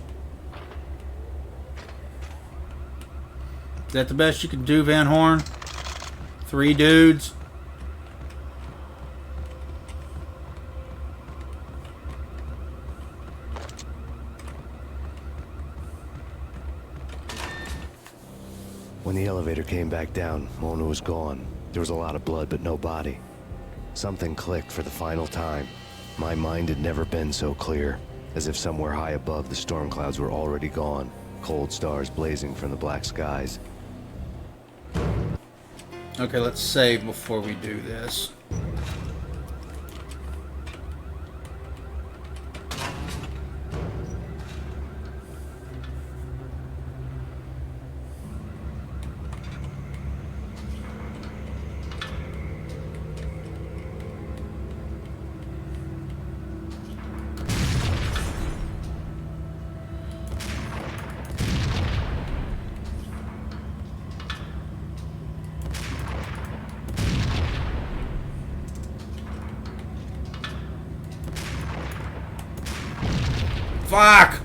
Is that the best you can do, Van Horn? 3 dudes? When the elevator came back down, Mona was gone. There was a lot of blood, but no body. Something clicked for the final time. My mind had never been so clear, as if somewhere high above the storm clouds were already gone, cold stars blazing from the black skies. Okay, let's save before we do this. Fuck!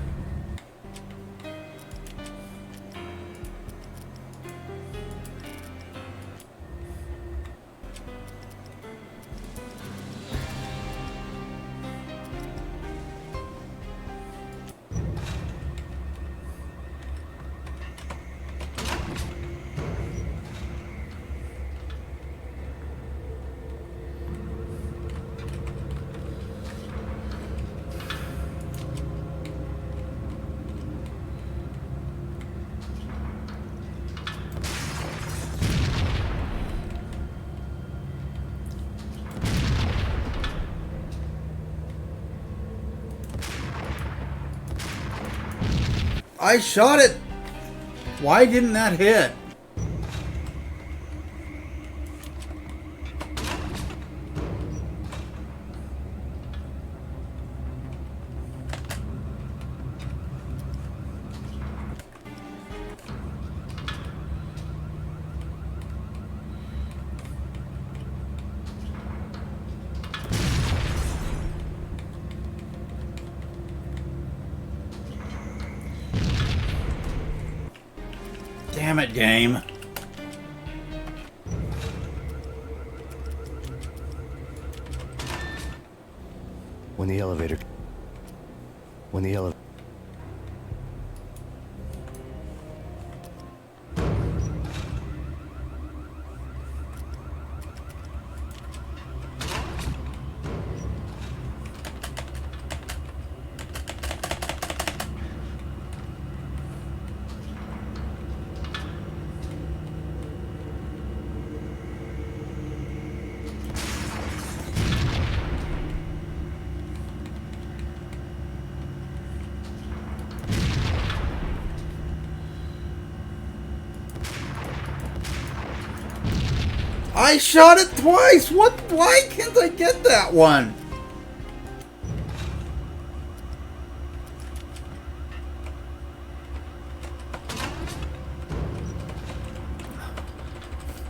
I shot it! Why didn't that hit? Damn it, game. When the elevator... I shot it twice! What? Why can't I get that one?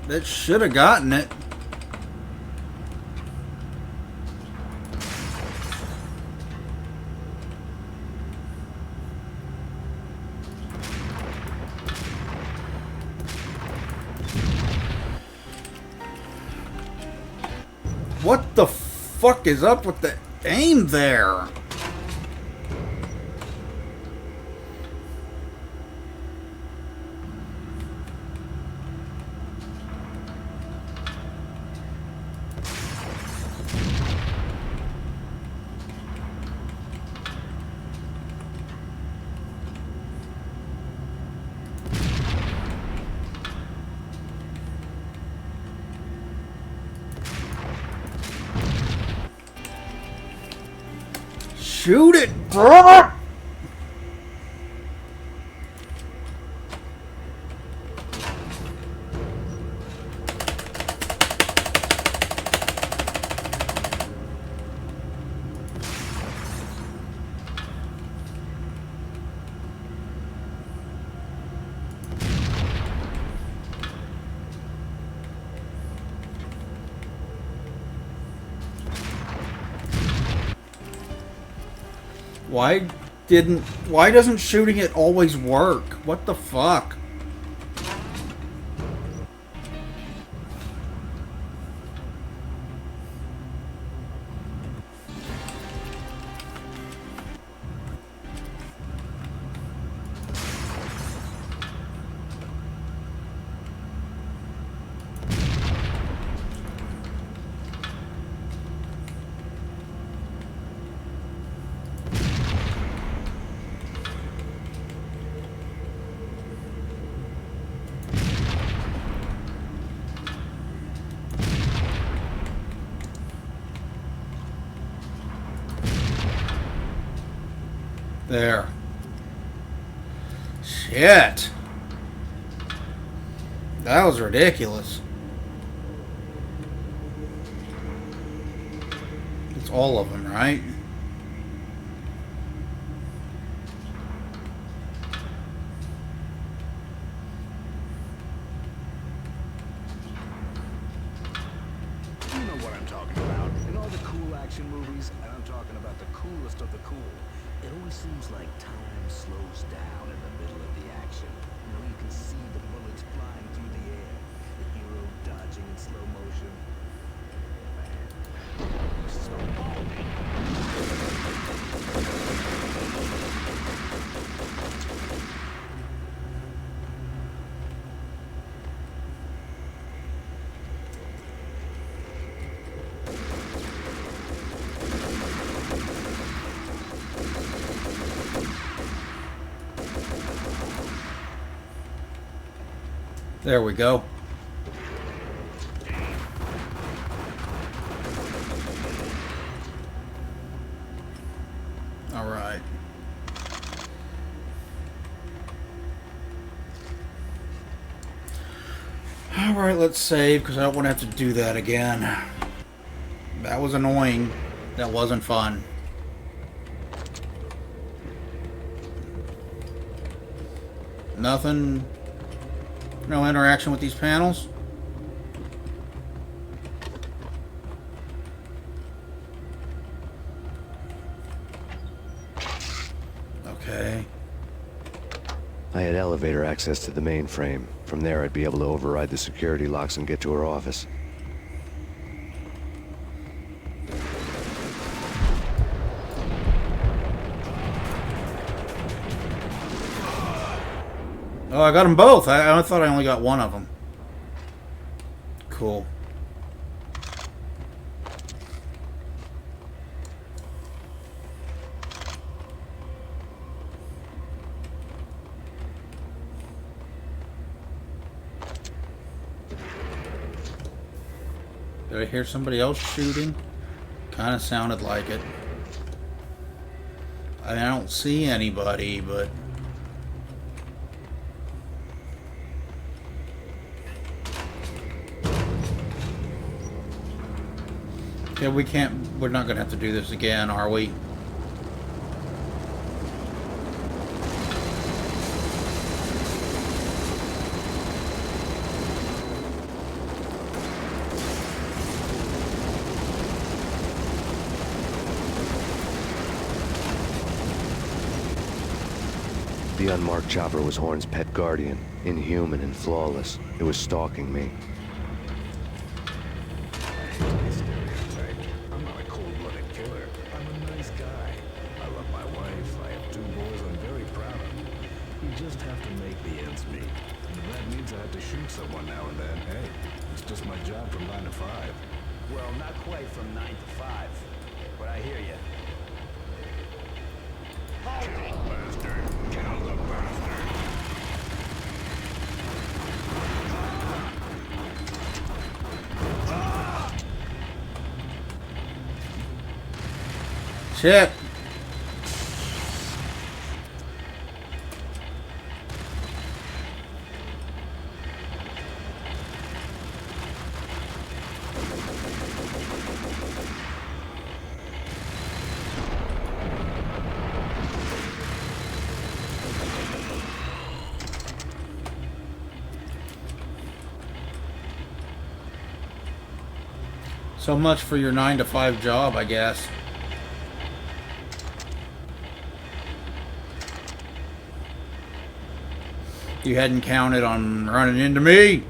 That should have gotten it. What the fuck is up with the aim there? Shoot it! Why doesn't shooting it always work? What the fuck? There. Shit. That was ridiculous. It's all of them, right? You know what I'm talking about. In all the cool action movies, and I'm talking about the coolest of the cool, it always seems like time slows down in the middle of the action. You know, you can see the bullets flying through the air, the hero dodging in slow motion. Man, this is so balmy. There we go. All right. All right, let's save because I don't want to have to do that again. That was annoying. That wasn't fun. Nothing. No interaction with these panels. Okay. I had elevator access to the mainframe. From there, I'd be able to override the security locks and get to her office. Oh, I got them both. I thought I only got one of them. Cool. Did I hear somebody else shooting? Kind of sounded like it. I don't see anybody, but... Yeah, we're not going to have to do this again, are we? The unmarked chopper was Horn's pet guardian, inhuman and flawless. It was stalking me. I hate to be stereotyped. I'm not a cold-blooded killer. I'm a nice guy. I love my wife. I have 2 boys I'm very proud of. You just have to make the ends meet. And if that means I have to shoot someone now and then, hey, it's just my job from 9 to 5. Well, not quite from 9 to 5, but I hear you. Kill the bastard! Kill the bastard! Shit. So much for your 9 to 5 job, I guess. You hadn't counted on running into me.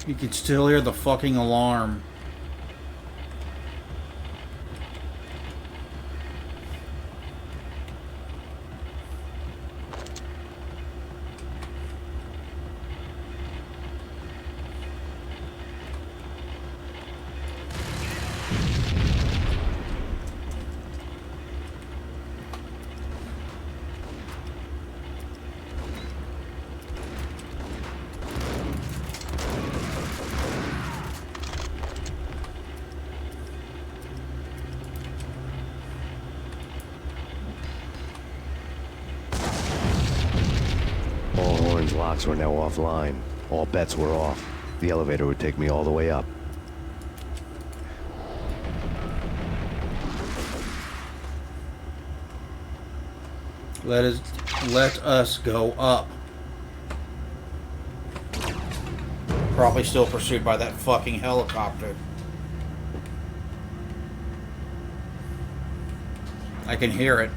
You could still hear the fucking alarm. All Horn's locks were now offline. All bets were off. The elevator would take me all the way up. Let us go up. Probably still pursued by that fucking helicopter. I can hear it.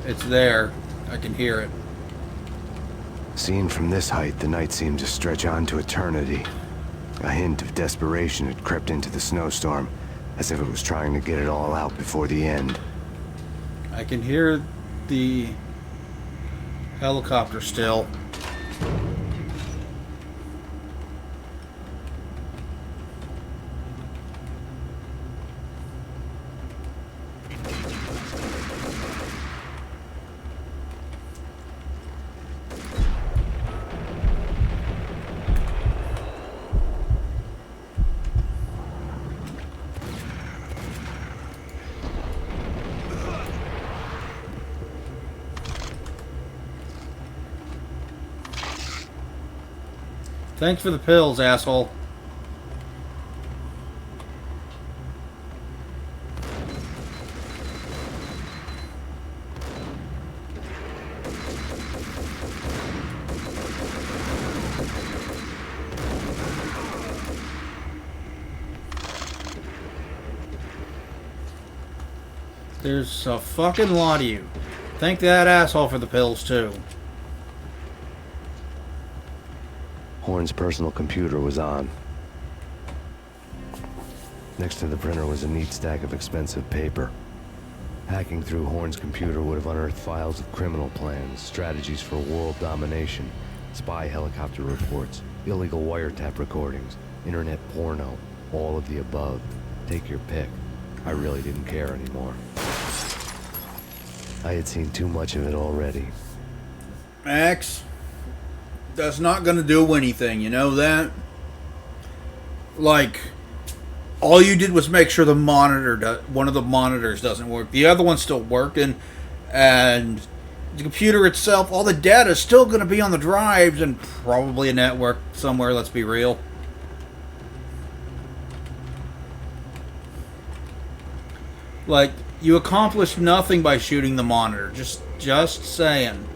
It's there. I can hear it. Seen from this height, the night seemed to stretch on to eternity. A hint of desperation had crept into the snowstorm, as if it was trying to get it all out before the end. I can hear the helicopter still. Thanks for the pills, asshole. There's a fucking lot of you. Thank that asshole for the pills, too. Horn's personal computer was on. Next to the printer was a neat stack of expensive paper. Hacking through Horn's computer would have unearthed files of criminal plans, strategies for world domination, spy helicopter reports, illegal wiretap recordings, internet porno, all of the above. Take your pick. I really didn't care anymore. I had seen too much of it already. Max, that's not gonna do anything, you know that? Like, all you did was make sure the one of the monitors doesn't work. The other one's still working, and the computer itself, all the data is still gonna be on the drives and probably a network somewhere, let's be real. Like, you accomplished nothing by shooting the monitor. Just Just saying.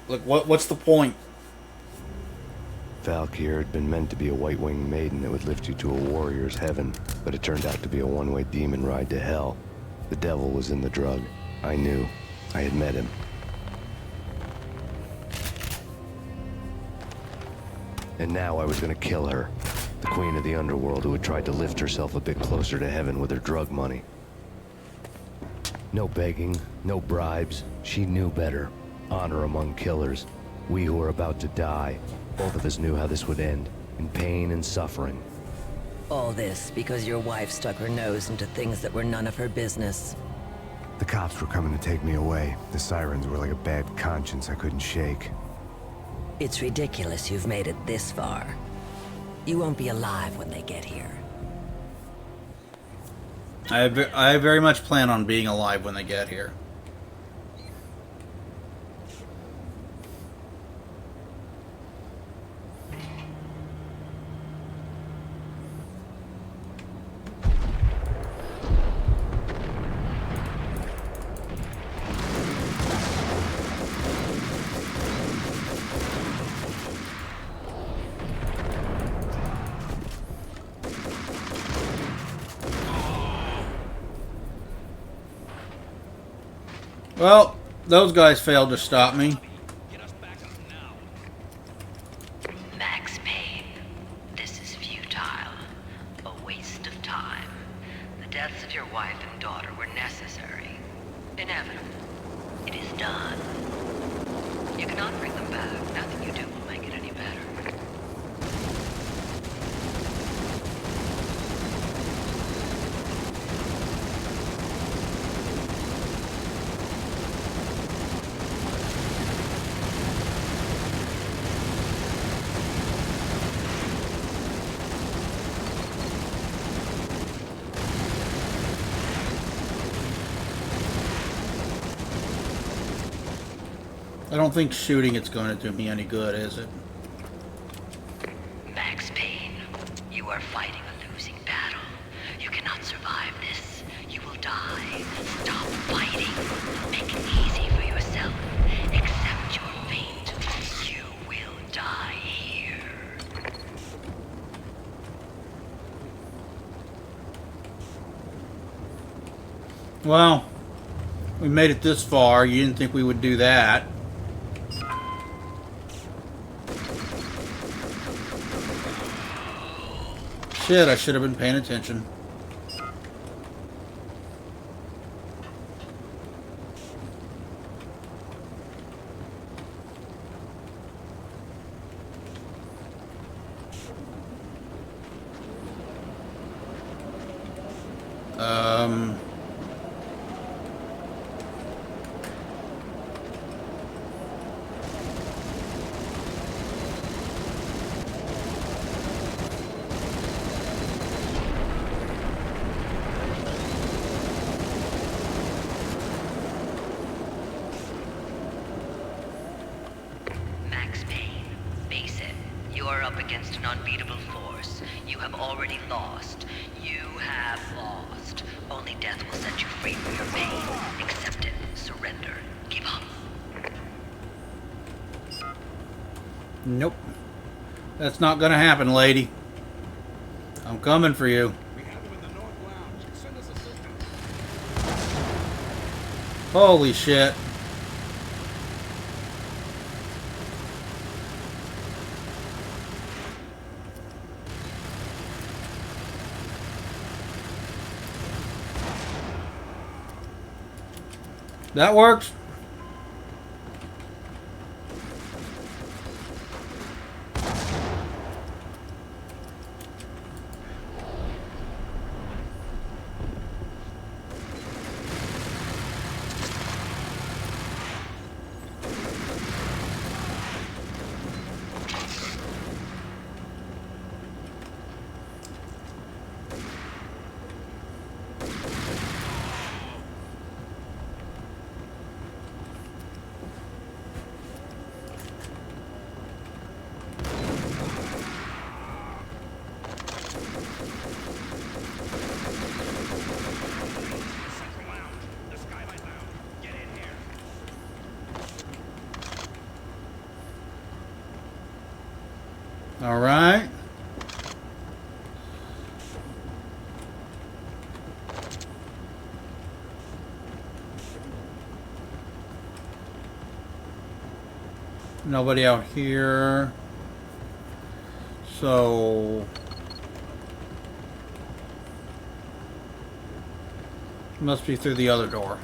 Look, what's the point? Valkyr had been meant to be a white-winged maiden that would lift you to a warrior's heaven, but it turned out to be a one-way demon ride to hell. The devil was in the drug. I knew. I had met him. And now I was gonna kill her. The queen of the underworld who had tried to lift herself a bit closer to heaven with her drug money. No begging, no bribes. She knew better. Honor among killers. We who were about to die. Both of us knew how this would end. In pain and suffering. All this because your wife stuck her nose into things that were none of her business. The cops were coming to take me away. The sirens were like a bad conscience I couldn't shake. It's ridiculous you've made it this far. You won't be alive when they get here. I very much plan on being alive when they get here. Well, those guys failed to stop me. Max Payne, this is futile. A waste of time. The deaths of your wife and daughter were necessary. Inevitable. It is done. You cannot bring them back. Nothing you do will make it any better. I don't think shooting it's going to do me any good, is it? Max Payne, you are fighting a losing battle. You cannot survive this. You will die. Stop fighting. Make it easy for yourself. Accept your fate. You will die here. Well, we made it this far. You didn't think we would do that. Shit, I should have been paying attention. Max Payne, face it. You are up against an unbeatable force. You have already lost. You have lost. Only death will set you free from your pain. Accept it. Surrender. Give up. Nope. That's not gonna happen, lady. I'm coming for you. We have him in the North Lounge. Send us assistance. Holy shit. That works. All right. Nobody out here. So must be through the other door.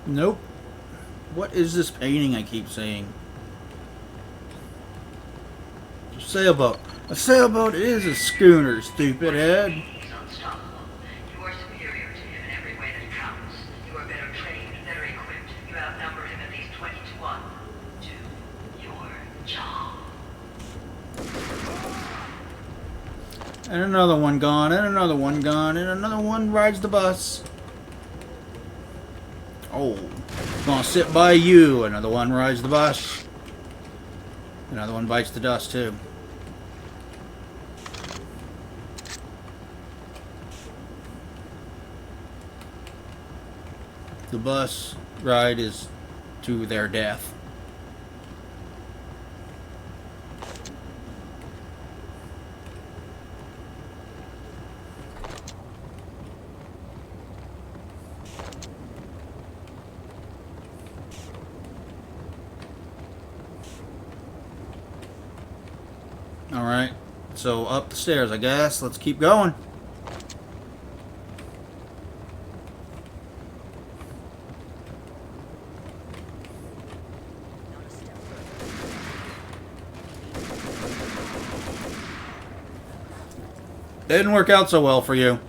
Nope. What is this painting I keep seeing? A sailboat. A sailboat is a schooner, stupid head. He's unstoppable. You are superior to him in every way that counts. You are better trained, better equipped. You outnumber him at least 20 to 1. Do your job. And another one gone, and another one gone, and another one rides the bus. Oh, gonna sit by you. Another one rides the bus. Another one bites the dust too. The bus ride is to their death. Alright, so up the stairs, I guess. Let's keep going. Didn't work out so well for you.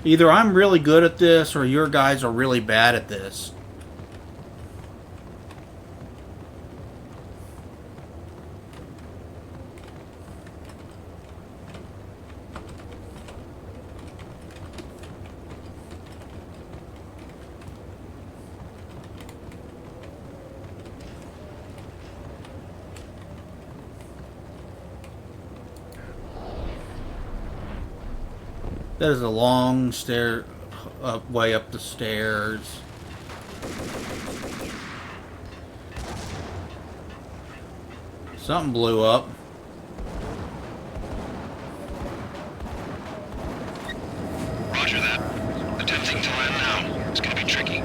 Either I'm really good at this or your guys are really bad at this. That is a long stair way up the stairs. Something blew up. Roger that. Attempting to land now. It's gonna be tricky.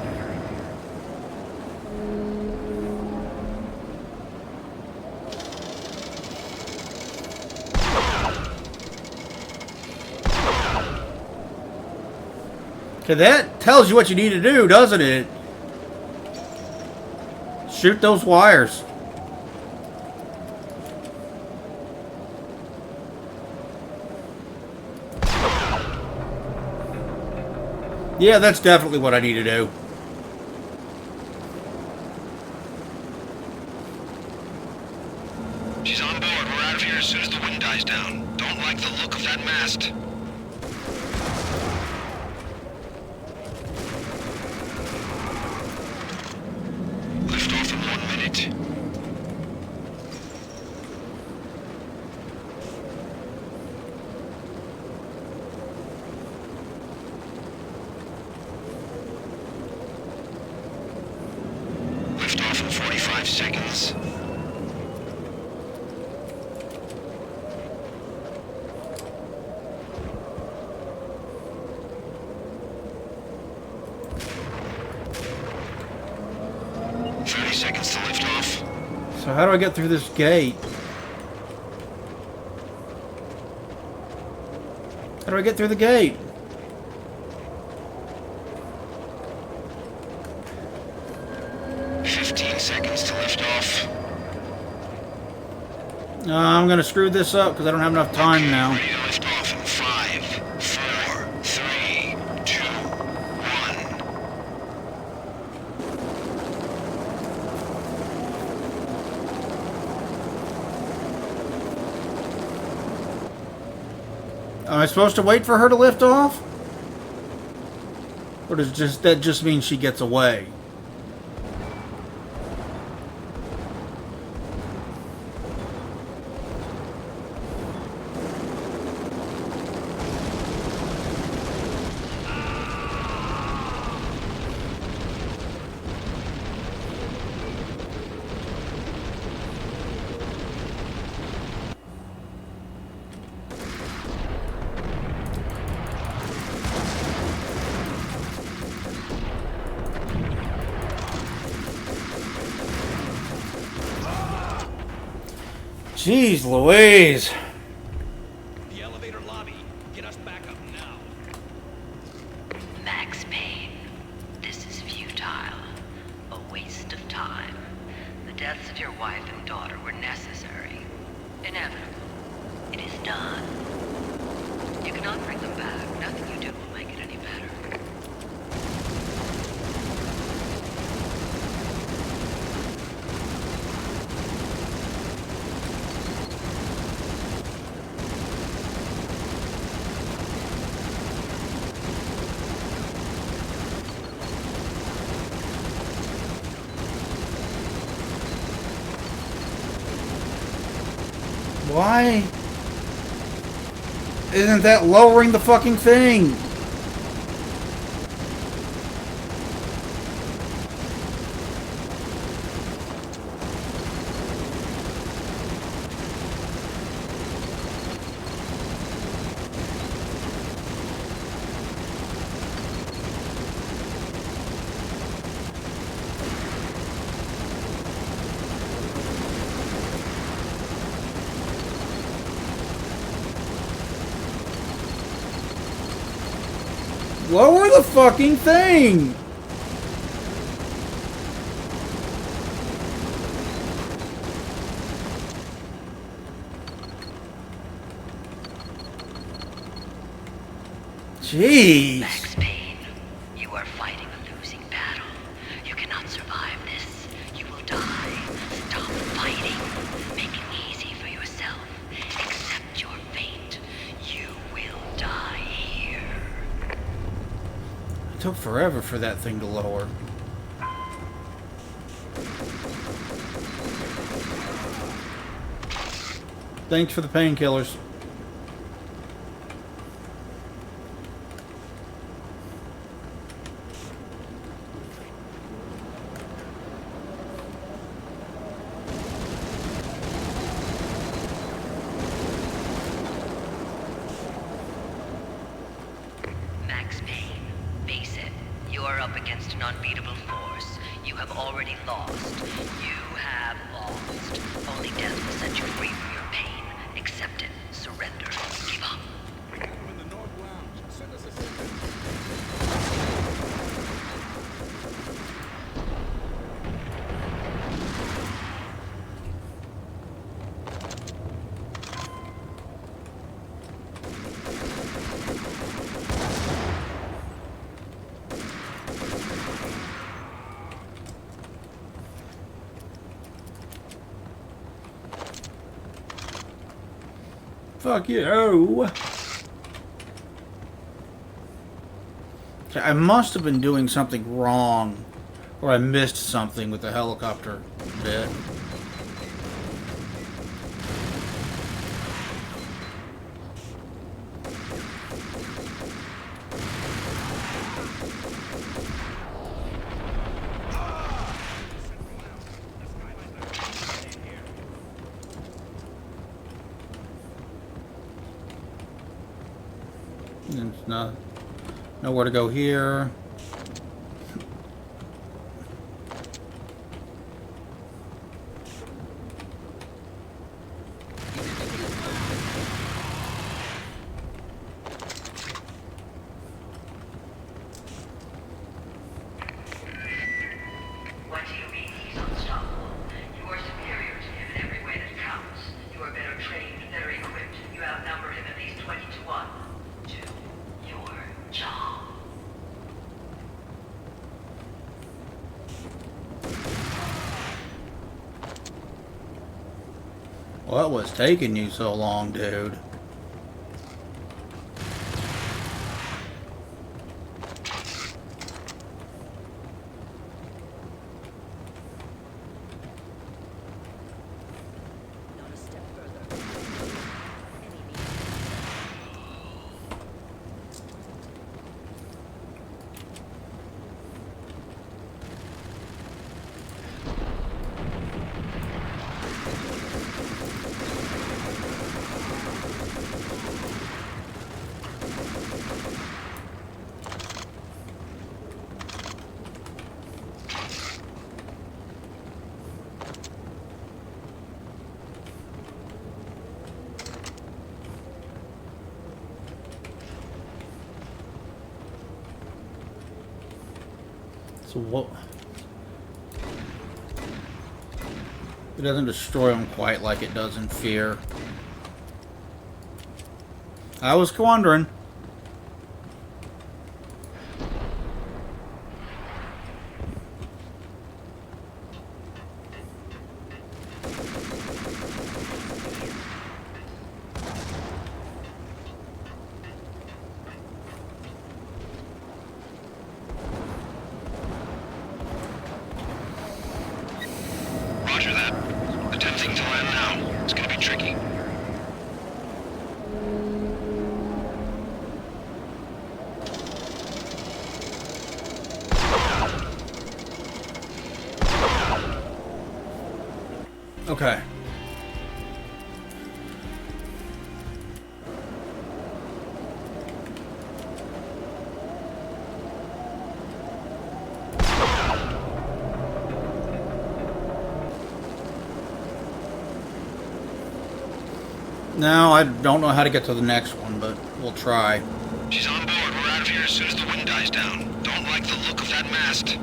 Okay, that tells you what you need to do, doesn't it? Shoot those wires. Yeah, that's definitely what I need to do. She's on board. We're out of here as soon as the wind dies down. Don't like the look of that mast. Lift off in 1 minute. Lift off in 45 seconds. Seconds to lift off. So how do I get through this gate? How do I get through the gate? Seconds to lift off. I'm gonna screw this up because I don't have enough time now. Ready to lift off in Am I supposed to wait for her to lift off? Or does that just mean she gets away? Jeez Louise. The elevator lobby. Get us back up now. Max Payne, this is futile. A waste of time. The deaths of your wife and daughter were necessary. Inevitable. It is done. You cannot bring them back. Nothing you do will make it any better. Why isn't that lowering the fucking thing? Lower the fucking thing! Jeez. Max Payne, you are fighting a losing battle. You cannot survive this. You will die. Stop fighting. Make it easy for yourself. Accept your fate. You will die here. It took forever for that thing to lower. Thanks for the painkillers. Max Payne, face it. You are up against an unbeatable force. You have already lost. You have lost. Only death will set you free from your pain. Accept it. Surrender. Give up. I'm in the North Lounge. Send us a signal. Fuck you. I must have been doing something wrong. Or I missed something with the helicopter bit. There's nowhere to go here. What do you mean he's unstoppable? You are superior to him in every way that counts. You are better trained, better equipped. You outnumber him at least 20 to 1. Do your job. What was taking you so long, dude? So what? It doesn't destroy them quite like it does in Fear. I was wondering. Roger that. Attempting to land now. It's gonna be tricky. Okay. Now, I don't know how to get to the next one, but we'll try. She's on board. We're out of here as soon as the wind dies down. Don't like the look of that mast.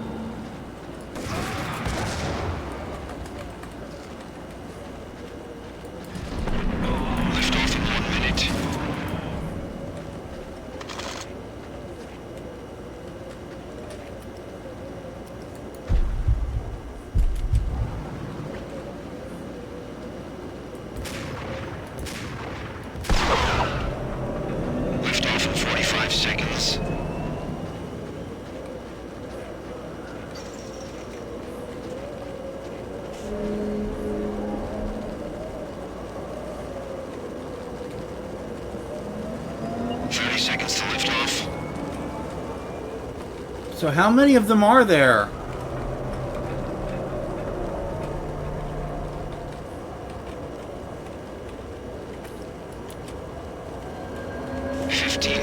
Lift off in 1 minute. Lift off in 45 seconds. Seconds to lift off. So how many of them are there?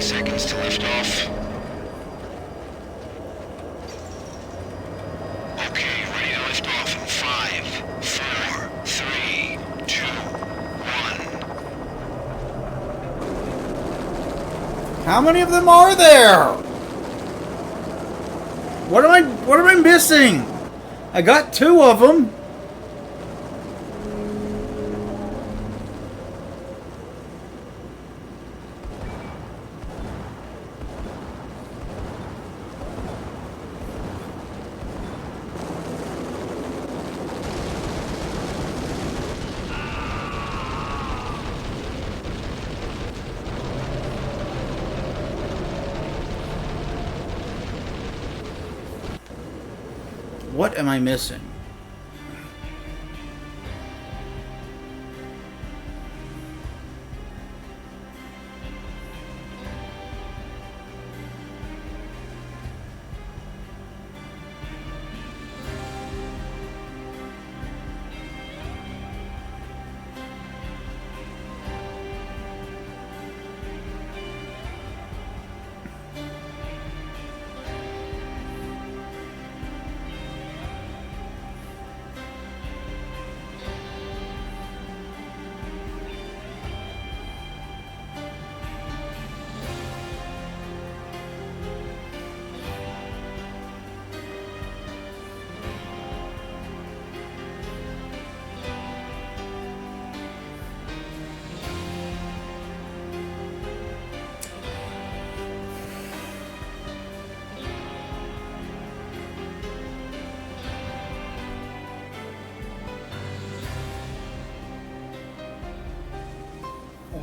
Seconds to lift off. Okay, ready to lift off in 5, 4, 3, 2, 1. How many of them are there? What am I missing? I got 2 of them. What am I missing?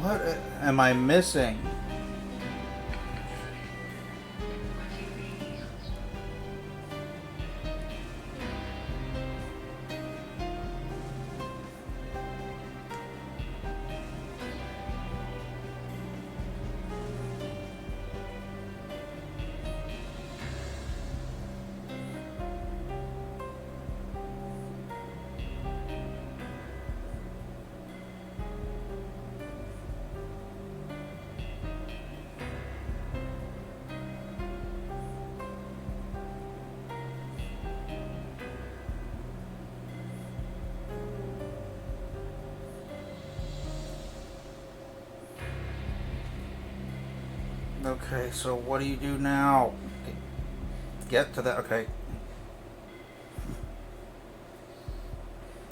What am I missing? Okay, so what do you do now? Get to that. Okay.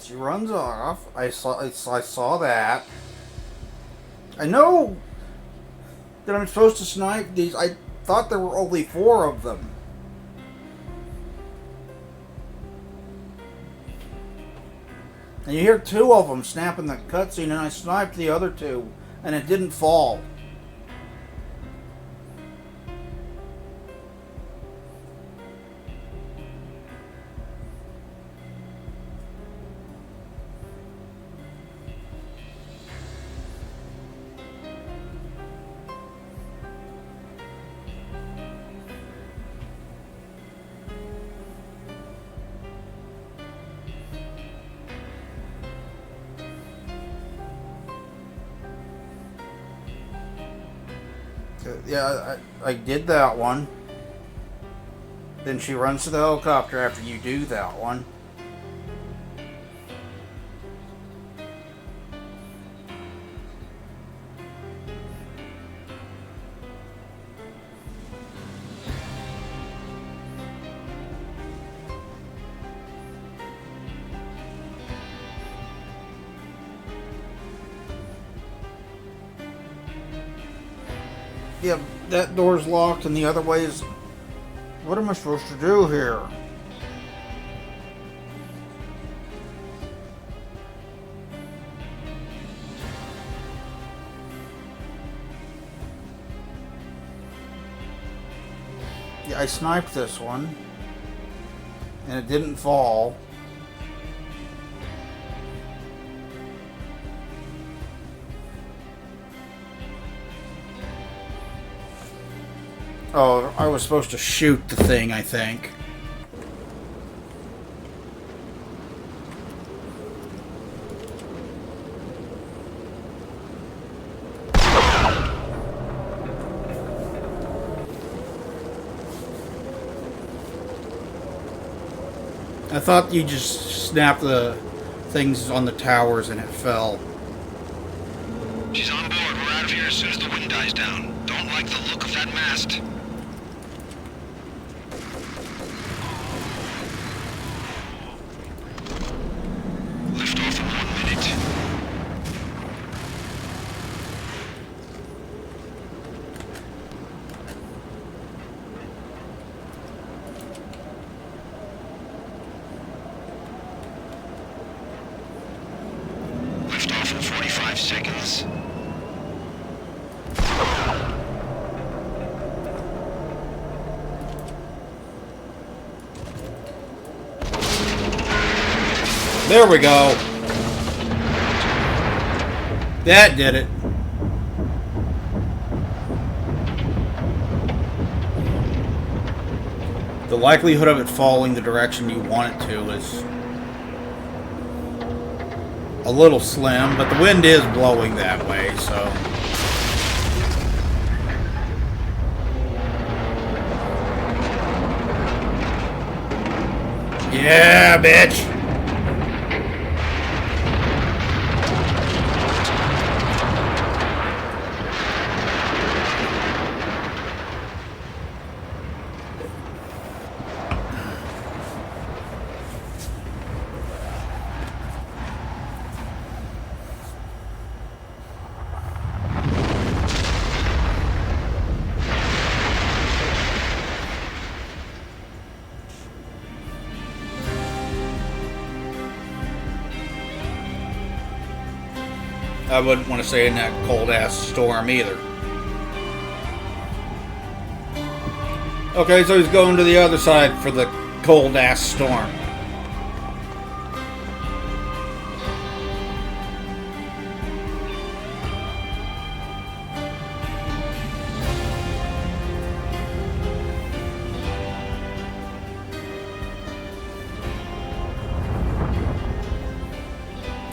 She runs off. I saw that. I know that I'm supposed to snipe these. I thought there were only 4 of them. And you hear 2 of them snapping the cutscene, and I sniped the other 2, and it didn't fall. Yeah, I did that one. Then she runs to the helicopter after you do that one. Yeah, that door's locked and the other way is... What am I supposed to do here? Yeah, I sniped this one. And it didn't fall. Oh, I was supposed to shoot the thing, I think. I thought you just snapped the things on the towers and it fell. She's on board. We're out of here as soon as the wind dies down. Don't like the look of that mast. Lift off in 1 minute. Lift off in 45 seconds. There we go. That did it. The likelihood of it falling the direction you want it to is a little slim, but the wind is blowing that way, so... Yeah, bitch! I wouldn't want to stay in that cold-ass storm either. Okay, so he's going to the other side for the cold-ass storm.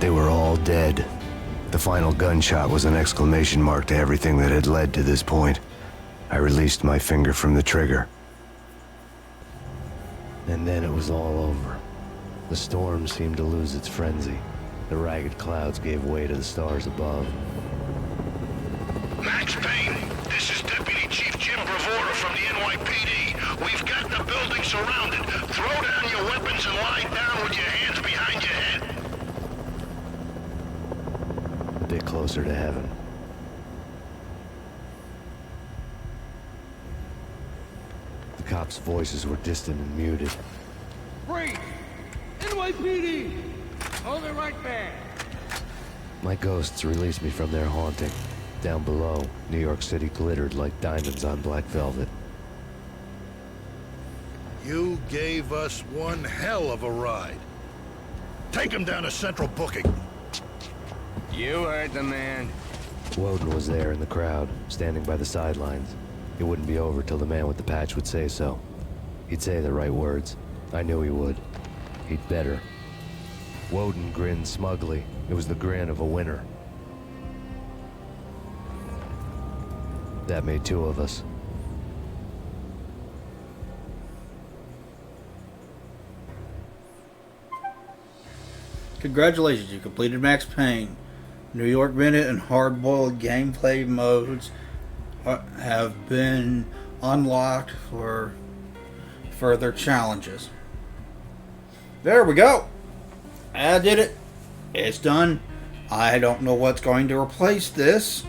They were all dead. The final gunshot was an exclamation mark to everything that had led to this point. I released my finger from the trigger. And then it was all over. The storm seemed to lose its frenzy. The ragged clouds gave way to the stars above. Max Payne, this is Deputy Chief Jim Bravura from the NYPD. We've got the building surrounded. Throw down your weapons and lie down with your hands behind your head. A bit closer to heaven. The cops' voices were distant and muted. Freeze! NYPD! Hold it right there! My ghosts released me from their haunting. Down below, New York City glittered like diamonds on black velvet. You gave us one hell of a ride. Take him down to Central Booking. You heard the man. Woden was there in the crowd, standing by the sidelines. It wouldn't be over till the man with the patch would say so. He'd say the right words. I knew he would. He'd better. Woden grinned smugly. It was the grin of a winner. That made two of us. Congratulations, you completed Max Payne. New York Minute and hard-boiled gameplay modes have been unlocked for further challenges. There we go. I did it. It's done. I don't know what's going to replace this.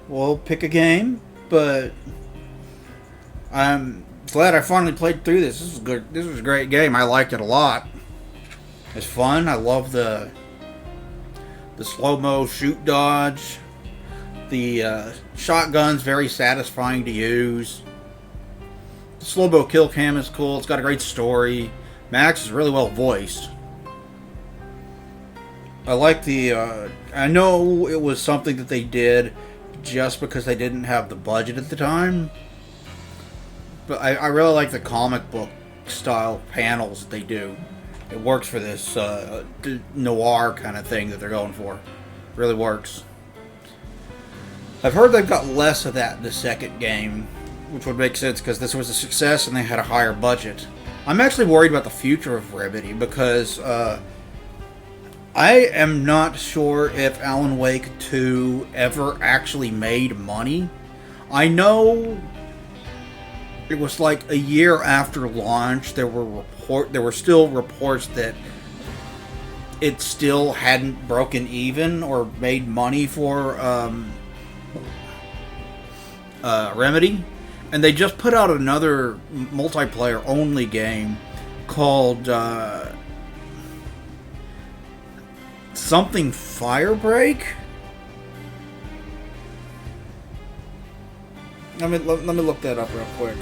We'll pick a game, but I'm glad I finally played through this. This was good. This was a great game. I liked it a lot. It's fun. I love the slow-mo shoot dodge. The shotgun's very satisfying to use. The slow-mo kill cam is cool. It's got a great story. Max is really well voiced. I like the... I know it was something that they did just because they didn't have the budget at the time. But I really like the comic book style panels that they do. It works for this noir kind of thing that they're going for. It really works. I've heard they've got less of that in the second game, which would make sense because this was a success and they had a higher budget. I'm actually worried about the future of Remedy because I am not sure if Alan Wake 2 ever actually made money. I know it was like a year after launch. There were still reports that it still hadn't broken even or made money for Remedy, and they just put out another multiplayer only game called something Firebreak. Let me look that up real quick.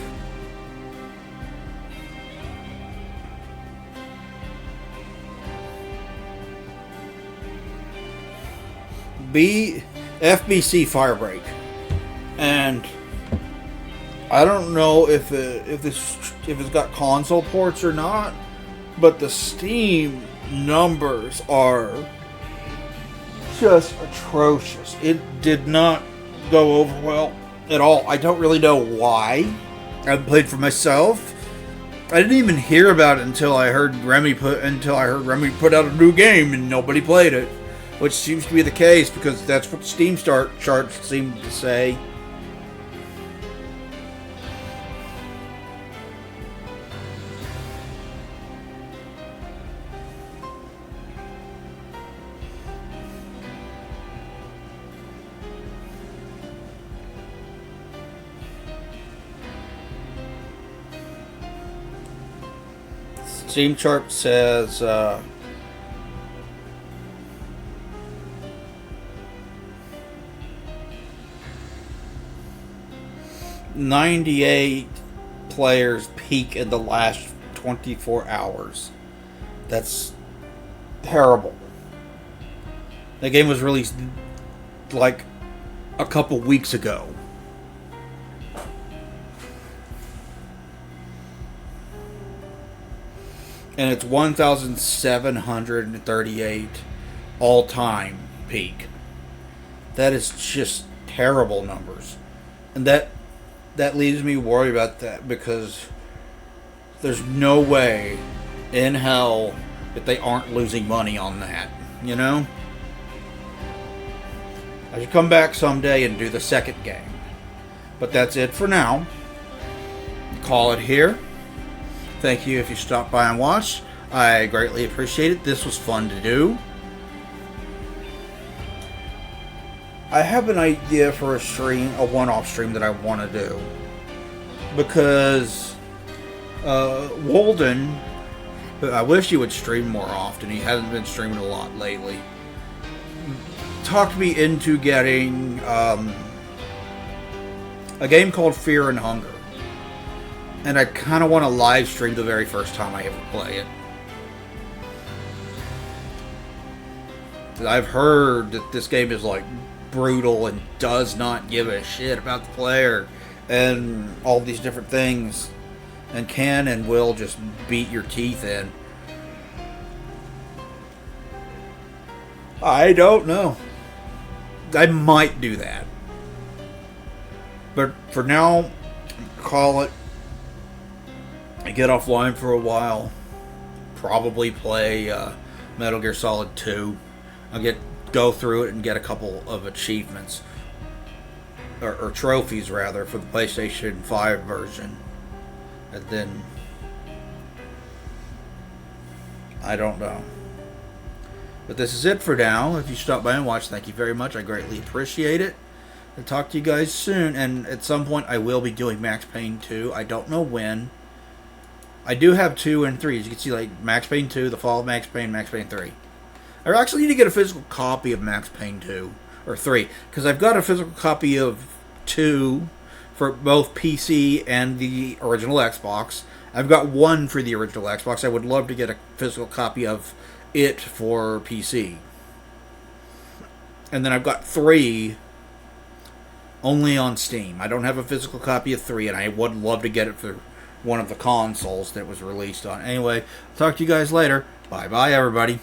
FBC Firebreak, and I don't know if it's got console ports or not, but the Steam numbers are just atrocious. It did not go over well at all. I don't really know why. I haven't played for myself. I didn't even hear about it until I heard Remedy put out a new game and nobody played it, which seems to be the case because that's what the Steam charts seem to say. Steam chart says 98 players peak in the last 24 hours. That's terrible. The game was released like a couple weeks ago. And it's 1,738 all-time peak. That is just terrible numbers. And that leaves me worried about that, because there's no way in hell that they aren't losing money on that, you know? I should come back someday and do the second game. But that's it for now. Call it here. Thank you if you stopped by and watched. I greatly appreciate it. This was fun to do. I have an idea for a stream, a one-off stream that I want to do. Because Walden, I wish he would stream more often. He hasn't been streaming a lot lately. Talked me into getting a game called Fear and Hunger. And I kind of want to live stream the very first time I ever play it. I've heard that this game is like brutal and does not give a shit about the player and all these different things, and can and will just beat your teeth in. I don't know. I might do that. But for now, call it. I get offline for a while. Probably play Metal Gear Solid 2. I'll go through it and get a couple of achievements. Or trophies, rather, for the PlayStation 5 version. And then... I don't know. But this is it for now. If you stopped by and watched, thank you very much. I greatly appreciate it. I'll talk to you guys soon. And at some point, I will be doing Max Payne 2. I don't know when. I do have 2 and 3. As you can see, like Max Payne 2, The Fall of Max Payne 3. I actually need to get a physical copy of Max Payne 2 or 3, because I've got a physical copy of 2 for both PC and the original Xbox. I've got 1 for the original Xbox. I would love to get a physical copy of it for PC. And then I've got 3 only on Steam. I don't have a physical copy of 3, and I would love to get it for one of the consoles that was released on. Anyway, talk to you guys later. Bye-bye, everybody.